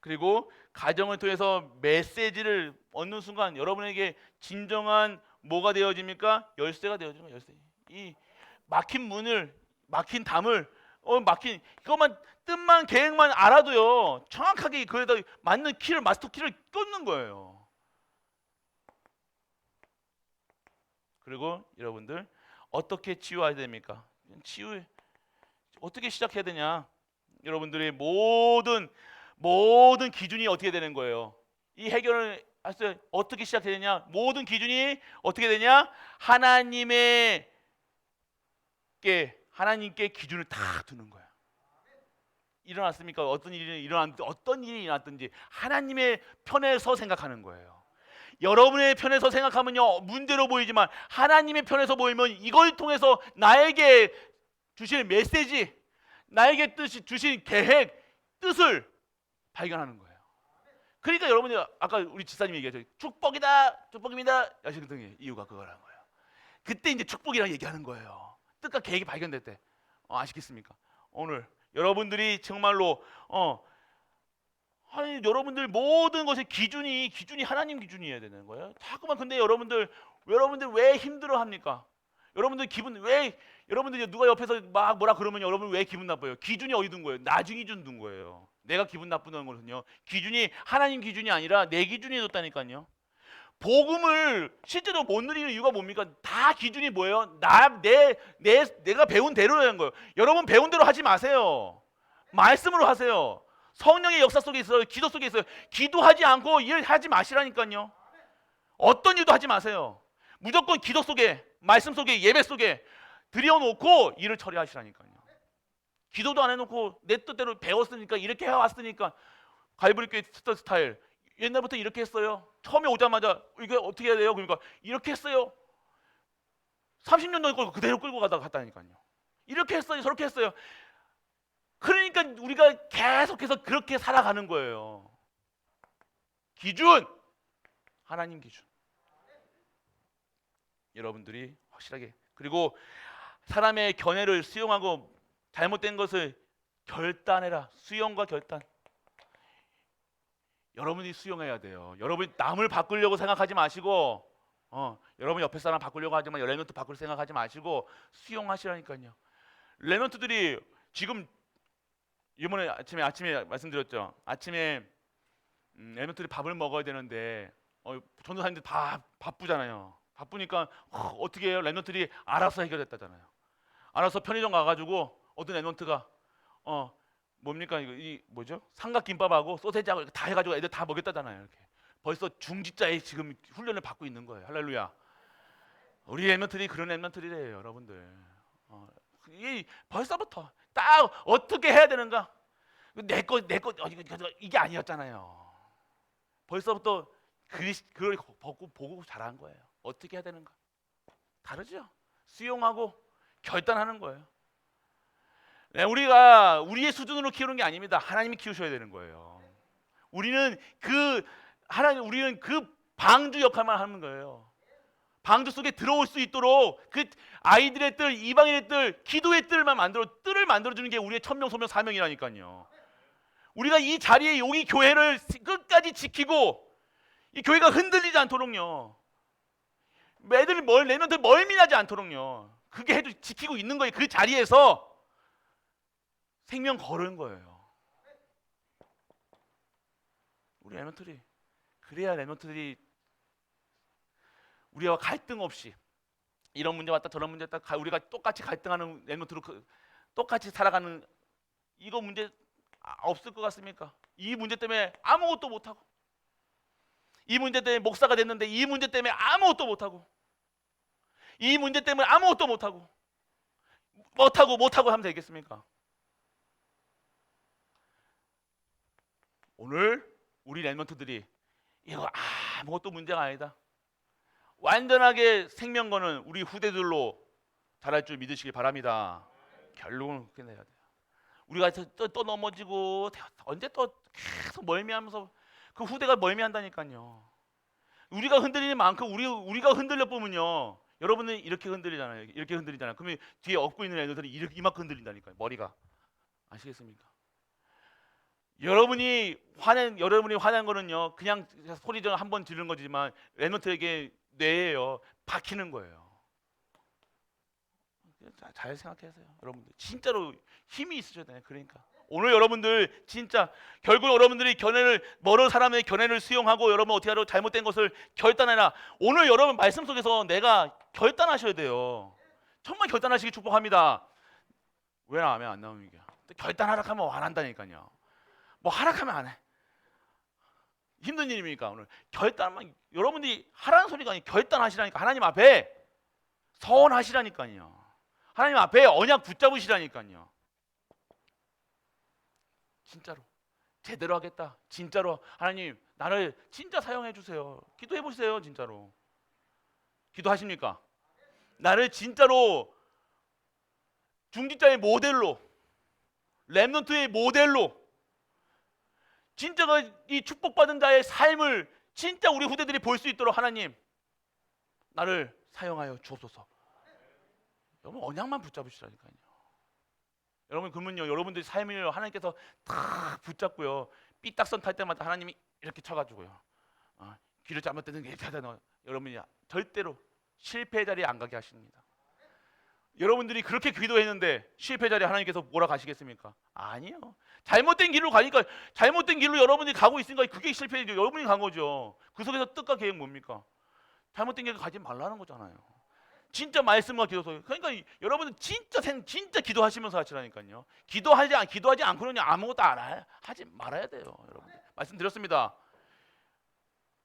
Speaker 1: 그리고 가정을 통해서 메시지를 얻는 순간 여러분에게 진정한 뭐가 되어집니까? 열쇠가 되어지는 거예요. 열쇠. 이 막힌 문을, 막힌 담을, 막힌 이것만 뜻만 계획만 알아도요, 정확하게 그에다 맞는 키를, 마스터 키를 꽂는 거예요. 그리고 여러분들 어떻게 치유해야 됩니까? 어떻게 시작해야 되냐? 여러분들의 모든 기준이 어떻게 되는 거예요? 이 해결을 할 때 어떻게 시작해야 되냐? 모든 기준이 어떻게 되냐? 하나님께 기준을 다 두는 거야. 일어났습니까? 어떤 일이 일어났든지 하나님의 편에서 생각하는 거예요. 여러분의 편에서 생각하면요, 문제로 보이지만 하나님의 편에서 보이면 이걸 통해서 나에게 주실 메시지, 나에게 주신 계획, 뜻을 발견하는 거예요. 그러니까 여러분이 아까 우리 지사님이 얘기하죠. 축복입니다. 야신등의 이유가 그거라는 거예요. 그때 이제 축복이라고 얘기하는 거예요. 뜻과 계획이 발견될 때. 아시겠습니까? 오늘 여러분들이 정말로 아니, 여러분들 모든 것의 기준이 하나님 기준이어야 되는 거예요. 자꾸만. 근데 여러분들 왜 힘들어 합니까? 여러분들 여러분들 누가 옆에서 막 뭐라 그러면 여러분 왜 기분 나빠요? 기준이 어디 둔 거예요? 나중 기준 둔 거예요. 내가 기분 나쁘다는 것은요, 기준이 하나님 기준이 아니라 내 기준이 뒀다니까요. 복음을 실제로 못 누리는 이유가 뭡니까? 다 기준이 뭐예요? 내가 배운 대로라는 거예요. 여러분 배운 대로 하지 마세요. 말씀으로 하세요. 성령의 역사 속에 있어요. 기도 속에 있어요. 기도하지 않고 일하지 마시라니까요. 어떤 일도 하지 마세요. 무조건 기도 속에, 말씀 속에, 예배 속에 들여놓고 일을 처리하시라니까요. 기도도 안 해놓고 내 뜻대로 배웠으니까, 이렇게 해왔으니까, 갈보리교회 스타일 옛날부터 이렇게 했어요. 처음에 오자마자 이게 어떻게 해야 돼요? 그러니까 이렇게 했어요. 30년 전에 그대로 끌고 갔다니까요. 이렇게 했어요, 저렇게 했어요. 그러니까 우리가 계속해서 그렇게 살아가는 거예요. 기준, 하나님 기준. 여러분들이 확실하게, 그리고 사람의 견해를 수용하고 잘못된 것을 결단해라. 수용과 결단. 여러분이 수용해야 돼요. 여러분이 남을 바꾸려고 생각하지 마시고, 여러분 옆에 사람 바꾸려고 하지만 레몬트 바꿀 생각하지 마시고 수용하시라니까요. 레몬트들이 지금 이번에 아침에 말씀드렸죠. 아침에 레몬트들이 밥을 먹어야 되는데 전도사님들 다 바쁘잖아요. 바쁘니까 어떻게 해요? 레몬트들이 알아서 해결했다잖아요. 알아서 편의점 가가지고 어떤 레몬트가 뭡니까 이 뭐죠? 삼각김밥하고 소세지하고 이렇게 다 해가지고 애들 다 먹였다잖아요. 이렇게 벌써 중직자의 지금 훈련을 받고 있는 거예요. 할렐루야. 우리 랩런트들이 그런 랩런트들이에요, 여러분들. 이 벌써부터 딱 어떻게 해야 되는가? 내거 이게 아니었잖아요. 벌써부터 그걸 보고 잘한 거예요. 어떻게 해야 되는가? 다르죠. 수용하고 결단하는 거예요. 네, 우리가 우리의 수준으로 키우는 게 아닙니다. 하나님이 키우셔야 되는 거예요. 우리는 그 방주 역할만 하는 거예요. 방주 속에 들어올 수 있도록 그 아이들의 뜰, 이방인의 뜰, 기도의 뜰을 만들어주는 게 우리의 천명, 소명, 사명이라니까요. 우리가 이 자리에 여기 교회를 끝까지 지키고 이 교회가 흔들리지 않도록요. 애들 내면들 멀미나지 않도록요. 그게 지키고 있는 거예요. 그 자리에서 생명 거는 거예요. 우리 레몬트리. 그래야 레몬트들이 우리와 갈등 없이 이런 문제 왔다 저런 문제 왔다 우리가 똑같이 갈등하는 레몬트로 똑같이 살아가는 이거 문제 없을 것 같습니까? 이 문제 때문에 아무것도 못하고, 이 문제 때문에 목사가 됐는데 이 문제 때문에 아무것도 못하고, 이 문제 때문에 아무것도 못하고 하면 되겠습니까? 오늘 우리 랩런트들이 이거 아무것도 문제가 아니다, 완전하게 생명 거는 우리 후대들로 자랄 줄 믿으시길 바랍니다. 결론은 그렇게 내야 돼요. 우리가 또 넘어지고 언제 또 계속 멀미하면서 그 후대가 멀미한다니까요. 우리가 흔들리는 만큼 우리가 흔들려 보면요, 여러분은 이렇게 흔들리잖아요. 이렇게 흔들리잖아요. 그러면 뒤에 업고 있는 애들이 이렇게 이만큼 흔들린다니까요. 머리가. 아시겠습니까? 여러분이 화난 거는요, 그냥 소리 한번 지르는 거지만 랩런트에게 뇌에요 박히는 거예요. 잘 생각하세요. 여러분들 진짜로 힘이 있으셔야 돼요. 그러니까 오늘 여러분들 진짜 결국 여러분들이 멀은 사람의 견해를 수용하고 여러분 어떻게 하라고 잘못된 것을 결단해라. 오늘 여러분 말씀 속에서 내가 결단하셔야 돼요. 정말 결단하시기 축복합니다. 왜 하면 안 나옵니까? 결단하라 하면 안 한다니까요. 뭐 하락하면 안 해. 힘든 일입니까? 오늘 결단만 여러분들이 하라는 소리가 아니고 결단하시라니까. 하나님 앞에 서원하시라니까요. 하나님 앞에 언약 붙잡으시라니까요. 진짜로 제대로 하겠다. 진짜로 하나님 나를 진짜 사용해 주세요. 기도해 보세요. 진짜로 기도하십니까? 나를 진짜로 중직자의 모델로, 렘넌트의 모델로, 진짜가 이 축복받은 자의 삶을 진짜 우리 후대들이 볼 수 있도록 하나님 나를 사용하여 주옵소서. 여러분 언약만 붙잡으시라니까요. 여러분 그러면요, 여러분들이 삶을 하나님께서 다 붙잡고요, 삐딱선 탈 때마다 하나님이 이렇게 쳐가지고요, 귀를 잘못되는 게 여러분이 절대로 실패의 자리에 안 가게 하십니다. 여러분들이 그렇게 기도했는데 실패 자리에 하나님께서 뭐라 가시겠습니까? 아니요. 잘못된 길로 가니까, 잘못된 길로 여러분이 가고 있으니까 그게 실패죠. 여러분이 간 거죠. 그 속에서 뜻과 계획 뭡니까? 잘못된 길로 가지 말라는 거잖아요. 진짜 말씀과 기도 속에. 그러니까 여러분은 진짜 기도하시면서 하시라니까요. 기도하지 않고는 아무것도 하지 말아야 돼요. 여러분 말씀드렸습니다.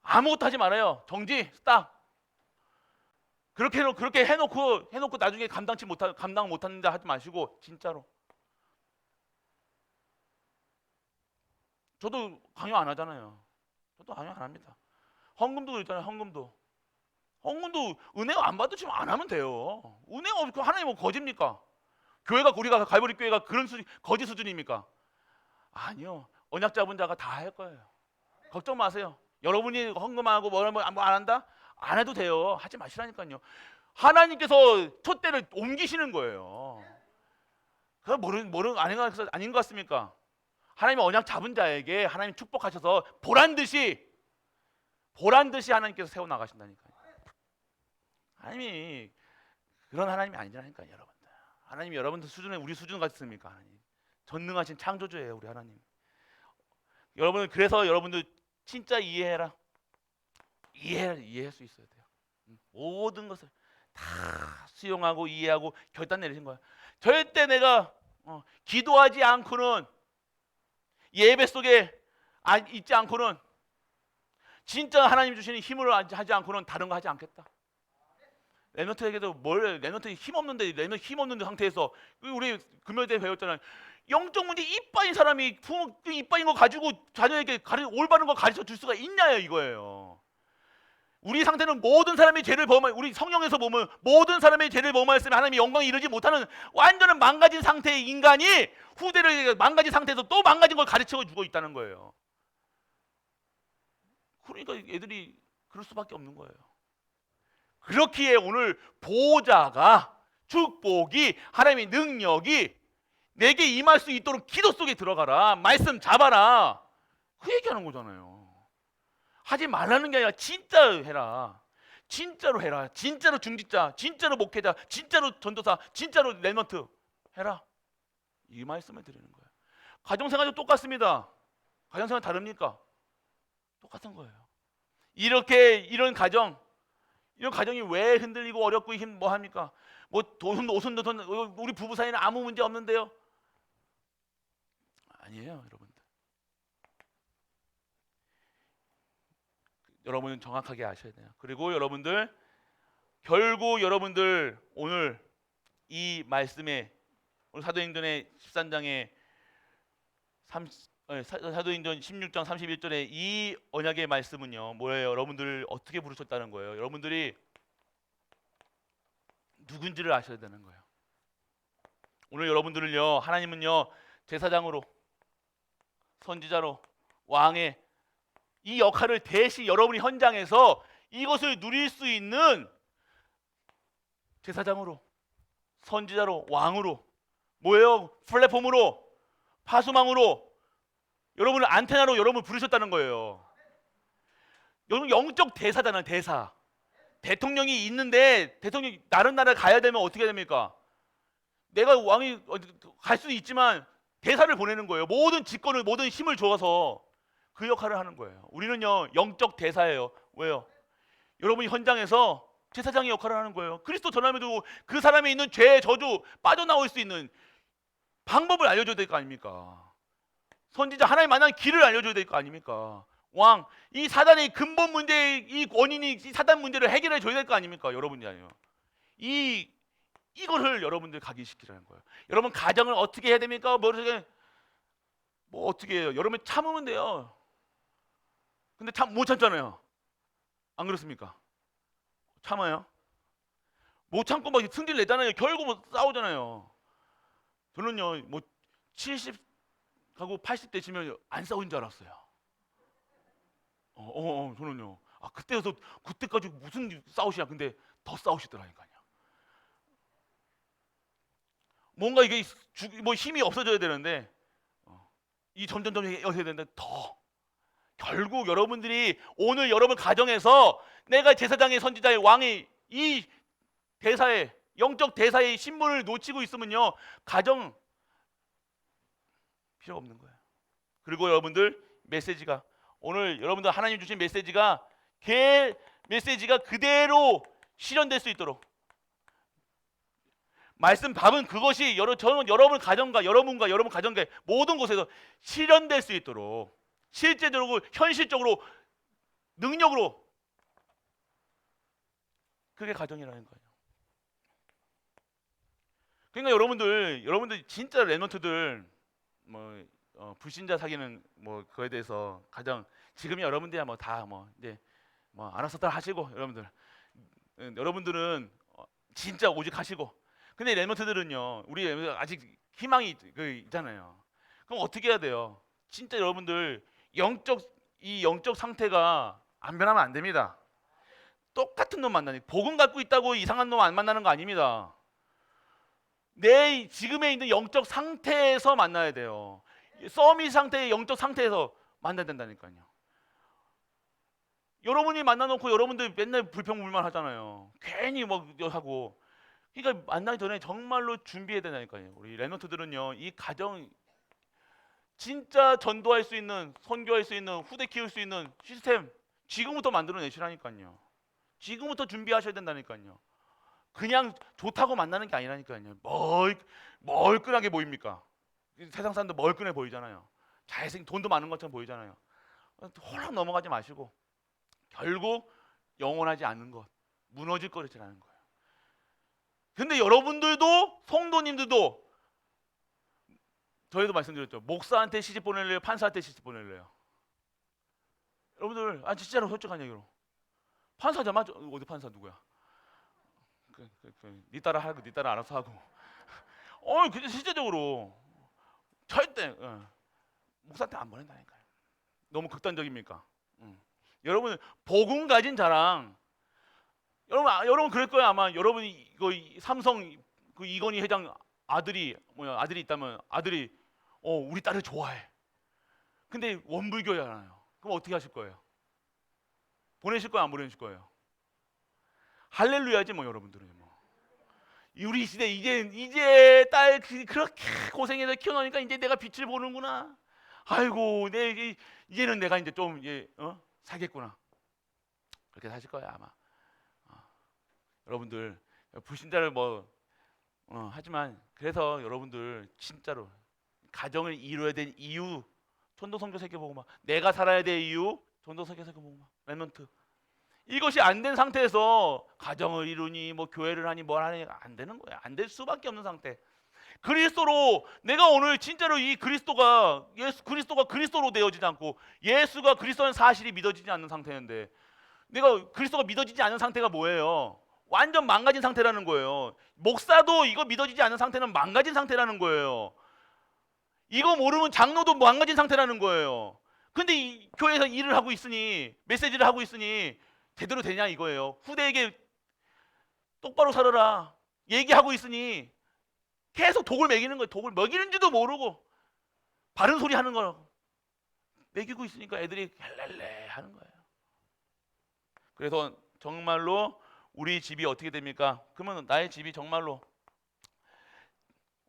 Speaker 1: 아무것도 하지 말아요. 정지, 스탑. 그렇게 해놓고 나중에 감당 못하는데 하지 마시고 진짜로. 저도 강요 안 하잖아요. 저도 강요 안 합니다. 헌금도 그랬잖아요. 헌금도 은혜가 안 받으시면 안 하면 돼요. 은혜가 없고 하나님 뭐 거짓입니까? 우리가 갈보리 교회가 그런 거짓 수준입니까? 아니요. 언약 잡은 자가 다 할 거예요. 걱정 마세요. 여러분이 헌금하고 뭐 안 한다? 안 해도 돼요. 하지 마시라니까요. 하나님께서 촛대를 옮기시는 거예요. 그거 아닌 것 같습니까? 하나님의 언약 잡은 자에게 하나님 축복하셔서 보란 듯이 하나님께서 세워 나가신다니까요. 하나님이 그런 하나님이 아니라니까요, 여러분들. 하나님이 여러분들 수준에 우리 수준 같습니까? 하나님 전능하신 창조주예요, 우리 하나님. 여러분 그래서 여러분들 진짜 이해할 수 있어야 돼요. 모든 것을 다 수용하고 이해하고 결단 내리신 거예요. 절대 내가 기도하지 않고는, 예배 속에 있지 않고는, 진짜 하나님 주시는 힘을 하지 않고는 다른 거 하지 않겠다. 랩런트에게도 랩런트 힘 없는데 상태에서 우리 금요일에 배웠잖아요. 영적 문제 이빠인 사람이 부모 이빠인 거 가지고 자녀에게 올바른 거 가르쳐 줄 수가 있냐요, 이거예요. 우리 상태는 모든 사람의 죄를 우리 성령에서 보면 모든 사람의 죄를 범하였으면 하나님의 영광에 이르지 못하는 완전한 망가진 상태의 인간이 후대를 망가진 상태에서 또 망가진 걸 가르쳐 주고 있다는 거예요. 그러니까 애들이 그럴 수밖에 없는 거예요. 그렇기에 오늘 보호자가, 축복이, 하나님의 능력이 내게 임할 수 있도록 기도 속에 들어가라, 말씀 잡아라, 그 얘기하는 거잖아요. 하지 말라는 게 아니라 진짜 해라. 진짜로 해라. 진짜로 중직자, 진짜로 목회자, 진짜로 전도사, 진짜로 랩런트 해라. 이 말씀을 드리는 거예요. 가정생활도 똑같습니다. 가정생활 다릅니까? 똑같은 거예요. 이런 가정이 왜 흔들리고 어렵고 뭐 합니까? 뭐 오순도순 우리 부부 사이는 아무 문제 없는데요. 아니에요, 여러분들. 여러분은 정확하게 아셔야 돼요. 그리고 여러분들 결국 여러분들 오늘 이 말씀에 오늘 사도행전의 13장에 사도행전 16장 31절에 이 언약의 말씀은요 뭐예요? 여러분들 어떻게 부르셨다는 거예요? 여러분들이 누군지를 아셔야 되는 거예요. 오늘 여러분들을요 하나님은요 제사장으로 선지자로 왕의 이 역할을 대신 여러분이 현장에서 이것을 누릴 수 있는 제사장으로 선지자로 왕으로 뭐예요? 플랫폼으로 파수망으로 여러분을 안테나로 여러분을 부르셨다는 거예요. 여러분 영적 대사잖아요. 대사. 대통령이 있는데 대통령이 다른 나라에 가야 되면 어떻게 됩니까? 내가 왕이 갈 수도 있지만 대사를 보내는 거예요. 모든 직권을 모든 힘을 줘서 그 역할을 하는 거예요. 우리는요 영적 대사예요. 왜요? 여러분이 현장에서 제사장의 역할을 하는 거예요. 그리스도 전함에도 그 사람이 있는 죄 저주 빠져나올 수 있는 방법을 알려줘야 될 거 아닙니까? 선지자 하나님 만나는 길을 알려줘야 될 거 아닙니까? 왕, 이 사단의 근본 문제의 이 원인이 이 사단 문제를 해결해 줘야 될 거 아닙니까? 여러분이 아니요. 이거를 여러분들 각인시키라는 거예요. 여러분 가정을 어떻게 해야 됩니까? 뭐 어떻게 해요? 여러분 참으면 돼요. 근데 참 못 참잖아요. 안 그렇습니까? 참아요? 못 참고 막 승질 내잖아요. 결국 뭐 싸우잖아요. 저는요 뭐 70 하고 80대 지면 안 싸운 줄 알았어요. 저는요. 그때까지 무슨 싸우시냐. 근데 더 싸우시더라니까요. 뭔가 이게 뭐 힘이 없어져야 되는데 이 점점점 해야 되는데 더 결국 여러분들이 오늘 여러분 가정에서 내가 제사장의 선지자의 왕의 이 대사의 영적 대사의 신분을 놓치고 있으면요 가정 필요 없는 거예요. 그리고 여러분들 메시지가 오늘 여러분들 하나님 주신 메시지가 메시지가 그대로 실현될 수 있도록 말씀 답은 그것이 저는 여러분 가정과 여러분 가정과 모든 곳에서 실현될 수 있도록 실제적으로 현실적으로 능력으로 그게 가정이라는 거예요. 그러니까 여러분들 진짜 랩런트들 뭐 불신자 사귀는 뭐 그거에 대해서 가장 지금이 여러분들이야 뭐 다 뭐 이제 뭐 알아서들 하시고 여러분들은 진짜 오직 하시고 근데 랩런트들은요 우리 랩런트들 아직 희망이 있잖아요. 그럼 어떻게 해야 돼요? 진짜 여러분들 이 영적 상태가 안 변하면 안 됩니다. 똑같은 놈 만나니 복음 갖고 있다고 이상한 놈 안 만나는 거 아닙니다. 내 지금에 있는 영적 상태에서 만나야 돼요. 서밋 상태의 영적 상태에서 만나야 된다니까요. 여러분이 만나놓고 여러분들 맨날 불평불만 하잖아요. 괜히 뭐 하고. 그러니까 만나기 전에 정말로 준비해야 된다니까요. 우리 랩런트들은요, 이 가정 진짜 전도할 수 있는, 선교할 수 있는, 후대 키울 수 있는 시스템 지금부터 만들어내시라니까요. 지금부터 준비하셔야 된다니까요. 그냥 좋다고 만나는 게 아니라니까요. 멀끈하게 보입니까? 세상 사람들 멀끈해 보이잖아요. 잘생긴 돈도 많은 것처럼 보이잖아요. 홀랑 넘어가지 마시고 결국 영원하지 않는 것, 무너질 거라는 거예요. 근데 여러분들도 성도님들도 저희도 말씀드렸죠. 목사한테 시집 보낼래요? 판사한테 시집 보낼래요? 여러분들 진짜로 솔직한 얘기로 판사자 맞죠? 어디 판사 누구야? 네 따라 하고 네 따라 알아서 하고 근데 실제적으로 절대 목사한테 안 보낸다니까요. 너무 극단적입니까? 여러분 복음 가진 자랑 여러분 그럴 거예요. 아마 여러분이 이거 삼성 그 이건희 회장 아들이 있다면 아들이 우리 딸을 좋아해. 근데 원불교잖아요. 그럼 어떻게 하실 거예요? 보내실 거예요? 안 보내실 거예요? 할렐루야지 뭐 여러분들은 뭐. 우리 시대 이제 딸 그렇게 고생해서 키워놓으니까 이제 내가 빛을 보는구나. 아이고 이제는 내가 이제 좀 살겠구나. 그렇게 사실 거야 아마. 여러분들 불신자를 하지만 그래서 여러분들 진짜로 가정을 이루어야 될 이유, 전도성교 세계복음화. 내가 살아야 될 이유, 전도성교 세계복음화. 렘넌트. 이것이 안 된 상태에서 가정을 이루니 뭐 교회를 하니 뭘 하니 안 되는 거야. 안 될 수밖에 없는 상태. 그리스도로 내가 오늘 진짜로 이 그리스도가 그리스도가 그리스도로 되어지지 않고 예수가 그리스도는 사실이 믿어지지 않는 상태인데, 내가 그리스도가 믿어지지 않는 상태가 뭐예요? 완전 망가진 상태라는 거예요. 목사도 이거 믿어지지 않는 상태는 망가진 상태라는 거예요. 이거 모르면 장로도 망가진 상태라는 거예요. 근데 이 교회에서 일을 하고 있으니, 메시지를 하고 있으니 제대로 되냐 이거예요. 후대에게 똑바로 살아라 얘기하고 있으니 계속 독을 먹이는 거예요. 독을 먹이는지도 모르고 바른 소리 하는 거라고 먹이고 있으니까 애들이 헬렐레 하는 거예요. 그래서 정말로 우리 집이 어떻게 됩니까? 그러면 나의 집이 정말로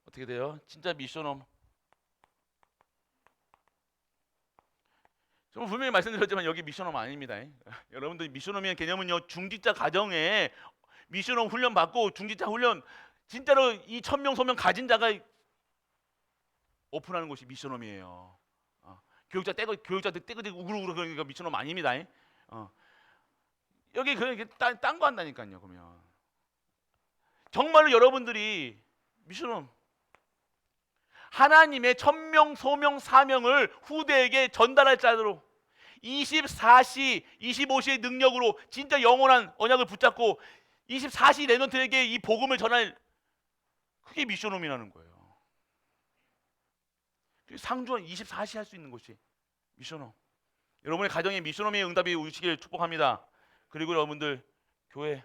Speaker 1: 어떻게 돼요? 진짜 미션홈. 저는 분명히 말씀드렸지만 여기 미션홈 아닙니다. 여러분들 미션홈의 개념은요, 중직자 가정에 미션홈 훈련 받고 중직자 훈련 진짜로 이 1000명 소명 가진 자가 오픈하는 곳이 미션홈이에요. 교육자들 떼거지고 우글우글 그러니까 미션홈 아닙니다. 여기 그냥 딴 거 한다니까요. 그러면 정말로 여러분들이 미션홈 하나님의 1000명 소명 사명을 후대에게 전달할 자로 24시 25시의 능력으로 진짜 영원한 언약을 붙잡고 24시 렘넌트에게 이 복음을 전할, 그게 미션홈이라는 거예요. 상주한 24시 할 수 있는 곳이 미션홈. 여러분의 가정에 미션홈의 응답이 오시길 축복합니다. 그리고 여러분들 교회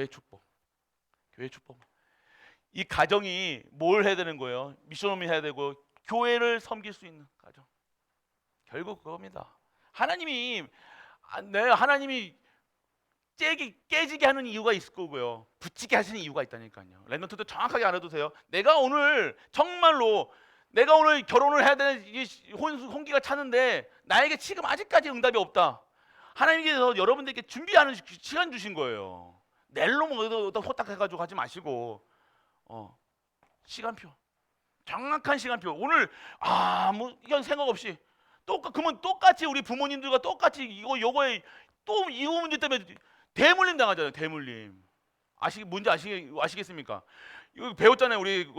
Speaker 1: 축복. 이 가정이 뭘 해야 되는 거예요? 미션홈이 해야 되고 교회를 섬길 수 있는 가정. 결국 그겁니다. 하나님이 깨지게 하는 이유가 있을 거고요. 붙이게 하시는 이유가 있다니까요. 렘넌트도 정확하게 알아도 돼요. 내가 오늘 결혼을 해야 되는 혼기가 차는데 나에게 지금 아직까지 응답이 없다. 하나님께서 여러분들께 준비하는 시간 주신 거예요. 낼로 호딱해가지고 하지 마시고 시간표, 정확한 시간표. 오늘 이건 생각 없이 그러면 똑같이 우리 부모님들과 똑같이 요거에 또 이거 문제 때문에 대물림 당하잖아요. 대물림. 뭔지 아시겠습니까? 이거 배웠잖아요. 우리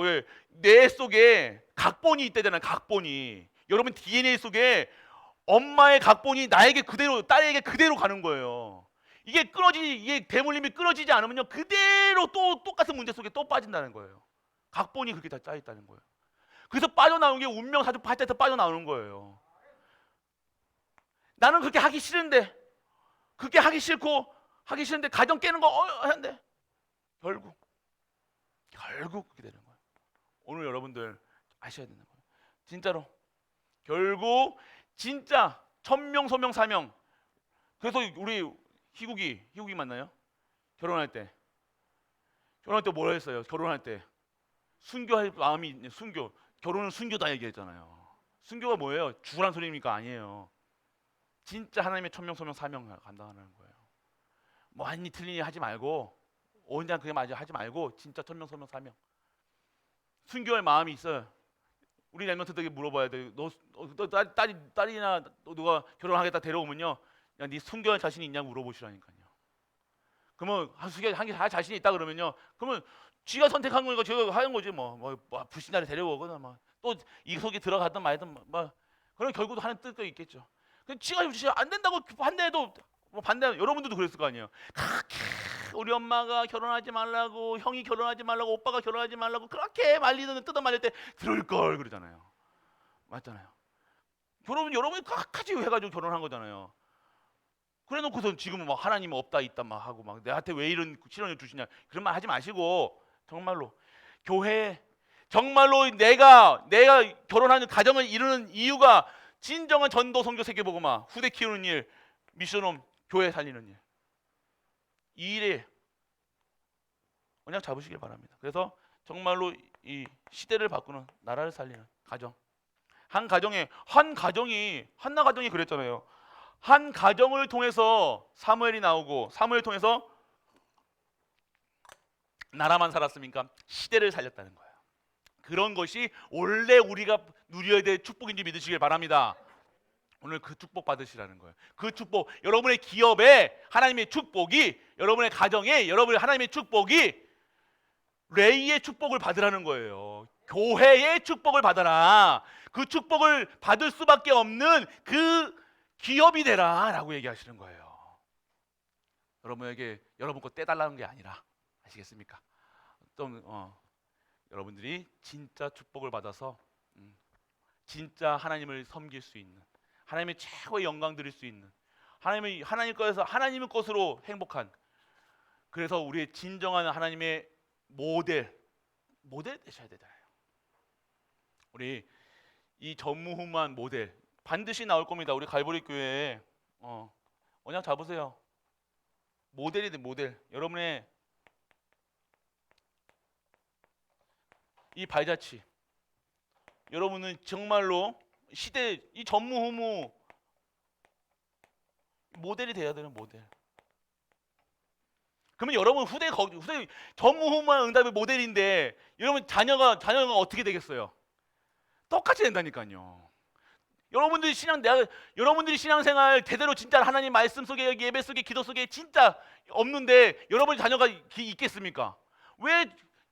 Speaker 1: 뇌 속에 각본이 있대잖아요. 각본이. 여러분 DNA 속에 엄마의 각본이 딸에게 그대로 가는 거예요. 이게 대물림이 끊어지지 않으면요, 그대로 또 똑같은 문제 속에 또 빠진다는 거예요. 각본이 그렇게 다 짜 있다는 거예요. 그래서 빠져나오는 게 운명 사주 파트에서 빠져나오는 거예요. 나는 그렇게 하기 싫은데, 가정 깨는 거 하는데 결국 그렇게 되는 거예요. 오늘 여러분들 아셔야 되는 거예요. 진짜로 결국 진짜 1000명 소명 사명. 그래서 우리 희국이 만나요? 결혼할 때 뭘 했어요? 결혼할 때 순교할 마음이 있네. 결혼은 순교다 얘기했잖아요. 순교가 뭐예요? 죽으란 소리입니까? 아니에요. 진짜 하나님의 1000명 소명 사명 간다는 거예요. 뭐 아니 틀리니 하지 말고, 온전 그게 맞아 하지 말고 진짜 1000명 소명 사명. 순교할 마음이 있어요. 우리 렘넌트들에게 물어봐야 돼. 너 딸이나 누가 결혼하겠다 데려오면요, 야, 네 순교할 자신이 있냐고 물어보시라니까요. 그러면 할 자신이 있다 그러면요, 그러면 쥐가 선택한 거니까 제가 하는 거지. 뭐 불신자를 데려오거나 또 이 속에 들어가든 말든 그런 결국도 하는 뜻도 있겠죠. 쥐가 안 된다고 반대해도 반대. 여러분들도 그랬을 거 아니에요. 우리 엄마가 결혼하지 말라고, 형이 결혼하지 말라고, 오빠가 결혼하지 말라고 그렇게 뜯어 말릴 때 들을 걸 그러잖아요. 맞잖아요. 여러분이 끝까지 해가지고 결혼한 거잖아요. 그래놓고선 지금은 하나님은 없다 있다 하고 내한테 왜 이런 시련을 주시냐 그런 말 하지 마시고, 정말로 교회, 정말로 내가 결혼하는 가정을 이루는 이유가 진정한 전도 선교 세계복음화, 후대 키우는 일, 미션홈, 교회 살리는 일, 이 일에 언약 잡으시길 바랍니다. 그래서 정말로 이 시대를 바꾸는, 나라를 살리는 가정. 한나 가정이 그랬잖아요. 한 가정을 통해서 사무엘이 나오고, 사무엘을 통해서 나라만 살았습니까? 시대를 살렸다는 거예요. 그런 것이 원래 우리가 누려야 될 축복인지 믿으시길 바랍니다. 오늘 그 축복 받으시라는 거예요. 그 축복, 여러분의 기업에 하나님의 축복이, 여러분의 가정에 여러분의 하나님의 축복이 레이의 축복을 받으라는 거예요. 교회의 축복을 받아라. 그 축복을 받을 수밖에 없는 그 기업이 되라라고 얘기하시는 거예요. 여러분에게 여러분 거 떼달라는 게 아니라, 아시겠습니까? 좀 여러분들이 진짜 축복을 받아서 진짜 하나님을 섬길 수 있는, 하나님의 최고의 영광 드릴 수 있는, 하나님 것에서 하나님의 것으로 행복한, 그래서 우리의 진정한 하나님의 모델 되셔야 되잖아요. 우리 이 전무후무한 모델 반드시 나올 겁니다. 우리 갈보리 교회에 언약 잡으세요. 모델이 돼, 모델. 여러분의 이 발자취, 여러분은 정말로 시대 이 전무후무 모델이 돼야 되는 모델. 그러면 여러분 후대 전무후무한 응답의 모델인데 여러분 자녀가 어떻게 되겠어요? 똑같이 된다니까요. 여러분들이 신앙생활 제대로 진짜 하나님 말씀 속에, 예배 속에, 기도 속에 진짜 없는데 여러분 자녀가 있겠습니까? 왜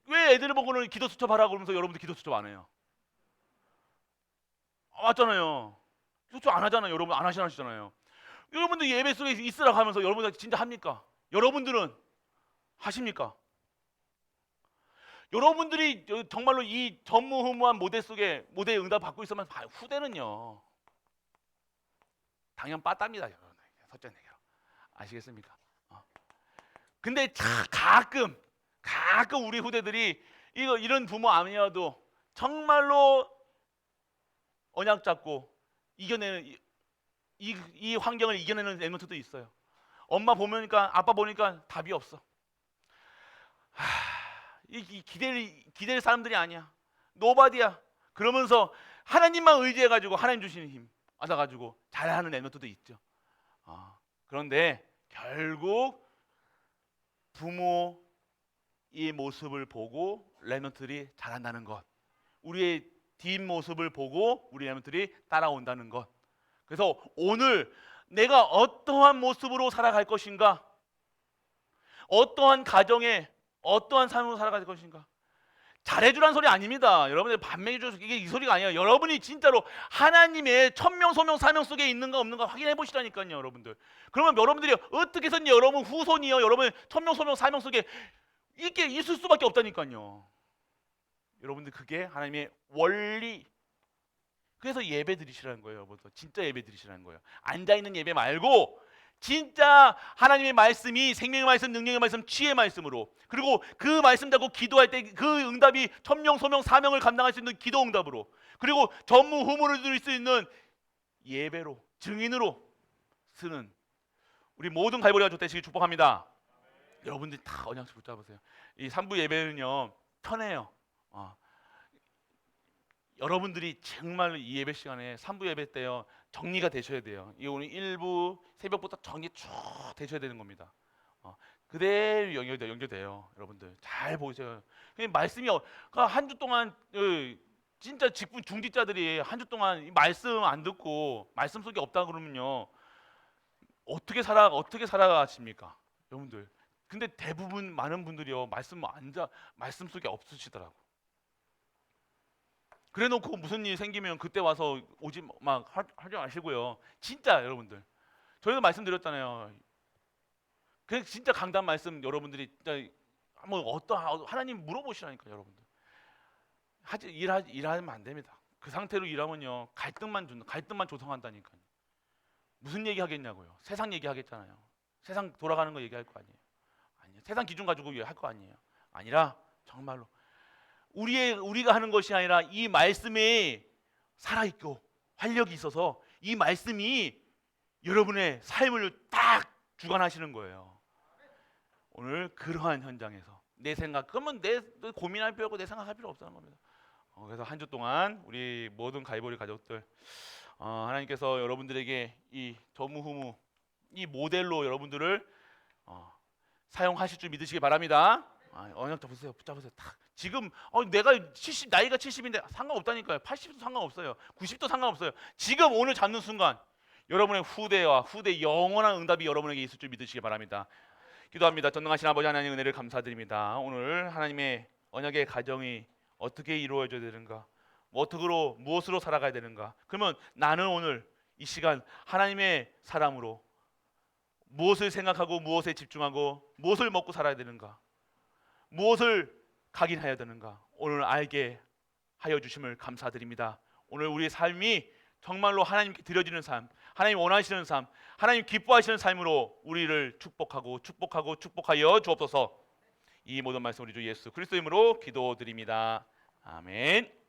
Speaker 1: 애들을 보고는 기도 수첩하라고 그러면서 여러분들 기도 수첩 안 해요? 맞잖아요. 기도 수첩 안 하잖아요. 여러분 안 하시잖아요. 여러분들 예배 속에 있으라고 하면서 여러분들 진짜 합니까? 여러분들은 하십니까? 여러분들이 정말로 이 전무후무한 모델 속에 모델의 응답 받고 있으면 후대는요 당연 빠답니다. 여러분 설정 얘기로 아시겠습니까? 근데 가끔 우리 후대들이 이런 부모 아니어도 정말로 언약 잡고 이겨내는 이 환경을 이겨내는 엠너트도 있어요. 엄마 보니까 아빠 보니까 답이 없어. 기댈 사람들이 아니야. 노바디야. 그러면서 하나님만 의지해가지고 하나님 주시는 힘 받아가지고 잘하는 엠너트도 있죠. 그런데 결국 부모의 모습을 보고 렘넌트들이 자란다는 것, 우리의 뒷모습을 보고 우리 렘넌트들이 따라온다는 것. 그래서 오늘 내가 어떠한 모습으로 살아갈 것인가, 어떠한 가정에 어떠한 삶으로 살아갈 것인가, 잘해주라는 소리 아닙니다. 여러분들 반명해줘서 이게 이 소리가 아니에요. 여러분이 진짜로 하나님의 천명, 소명, 사명 속에 있는가 없는가 확인해 보시라니까요, 여러분들. 그러면 여러분들이 어떻게 해서든지 여러분 후손이요, 여러분 천명, 소명, 사명 속에 이게 있을 수밖에 없다니까요. 여러분들 그게 하나님의 원리. 그래서 예배 드리시라는 거예요, 여러분들. 진짜 예배 드리시라는 거예요. 앉아 있는 예배 말고 진짜 하나님의 말씀이 생명의 말씀, 능력의 말씀, 치의 말씀으로, 그리고 그 말씀 잡고 기도할 때 그 응답이 천명, 소명, 사명을 감당할 수 있는 기도 응답으로, 그리고 전무후무를 드릴 수 있는 예배로, 증인으로 쓰는 우리 모든 갈보리가 되시길 축복합니다. 여러분들 다 언약식 붙잡으세요. 이 3부 예배는요 편해요. 여러분들이 정말 이 예배 시간에 3부 예배 때요 정리가 되셔야 돼요. 이 오늘 1부 새벽부터 정리 쭉 되셔야 되는 겁니다. 그대로 연결돼요. 여러분들 잘 보세요. 말씀이 한 주 동안 진짜 직분 중직자들이 한 주 동안 이 말씀 안 듣고 말씀 속에 없다 그러면요 어떻게 살아가십니까, 여러분들? 근데 대부분 많은 분들이요 말씀 속에 없으시더라고. 그래놓고 무슨 일이 생기면 그때 와서 오지 막 하지 마시고요. 진짜 여러분들 저희도 말씀드렸잖아요. 그 진짜 강단 말씀 여러분들이 진짜 한번 하나님 물어보시라니까. 여러분들 일하면 안 됩니다. 그 상태로 일하면요 갈등만 조성한다니까요. 무슨 얘기 하겠냐고요. 세상 얘기 하겠잖아요. 세상 돌아가는 거 얘기할 거 아니에요. 세상 기준 가지고 할 거 아니에요. 아니라 정말로 우리가 하는 것이 아니라 이 말씀에 살아있고 활력이 있어서 이 말씀이 여러분의 삶을 딱 주관하시는 거예요. 오늘 그러한 현장에서 내 생각, 그러면 내 고민할 필요 없고 내 생각할 필요 없다는 겁니다. 그래서 한 주 동안 우리 모든 갈보리 가족들 하나님께서 여러분들에게 이 전무후무 이 모델로 여러분들을 사용하실 줄 믿으시기 바랍니다. 언약 잡으세요. 붙잡으세요. 딱. 지금 내가 나이가 70인데 상관없다니까요. 80도 상관없어요. 90도 상관없어요. 지금 오늘 잡는 순간 여러분의 후대 영원한 응답이 여러분에게 있을 줄 믿으시기 바랍니다. 기도합니다. 전능하신 아버지 하나님 은혜를 감사드립니다. 오늘 하나님의 언약의 가정이 어떻게 이루어져야 되는가? 무엇으로 살아가야 되는가? 그러면 나는 오늘 이 시간 하나님의 사람으로 무엇을 생각하고 무엇에 집중하고 무엇을 먹고 살아야 되는가? 무엇을 각인해야 되는가? 오늘 알게 하여 주심을 감사드립니다. 오늘 우리의 삶이 정말로 하나님께 드려지는 삶, 하나님 원하시는 삶, 하나님 기뻐하시는 삶으로 우리를 축복하여 주옵소서. 이 모든 말씀 우리 주 예수 그리스도 이름으로 기도드립니다. 아멘.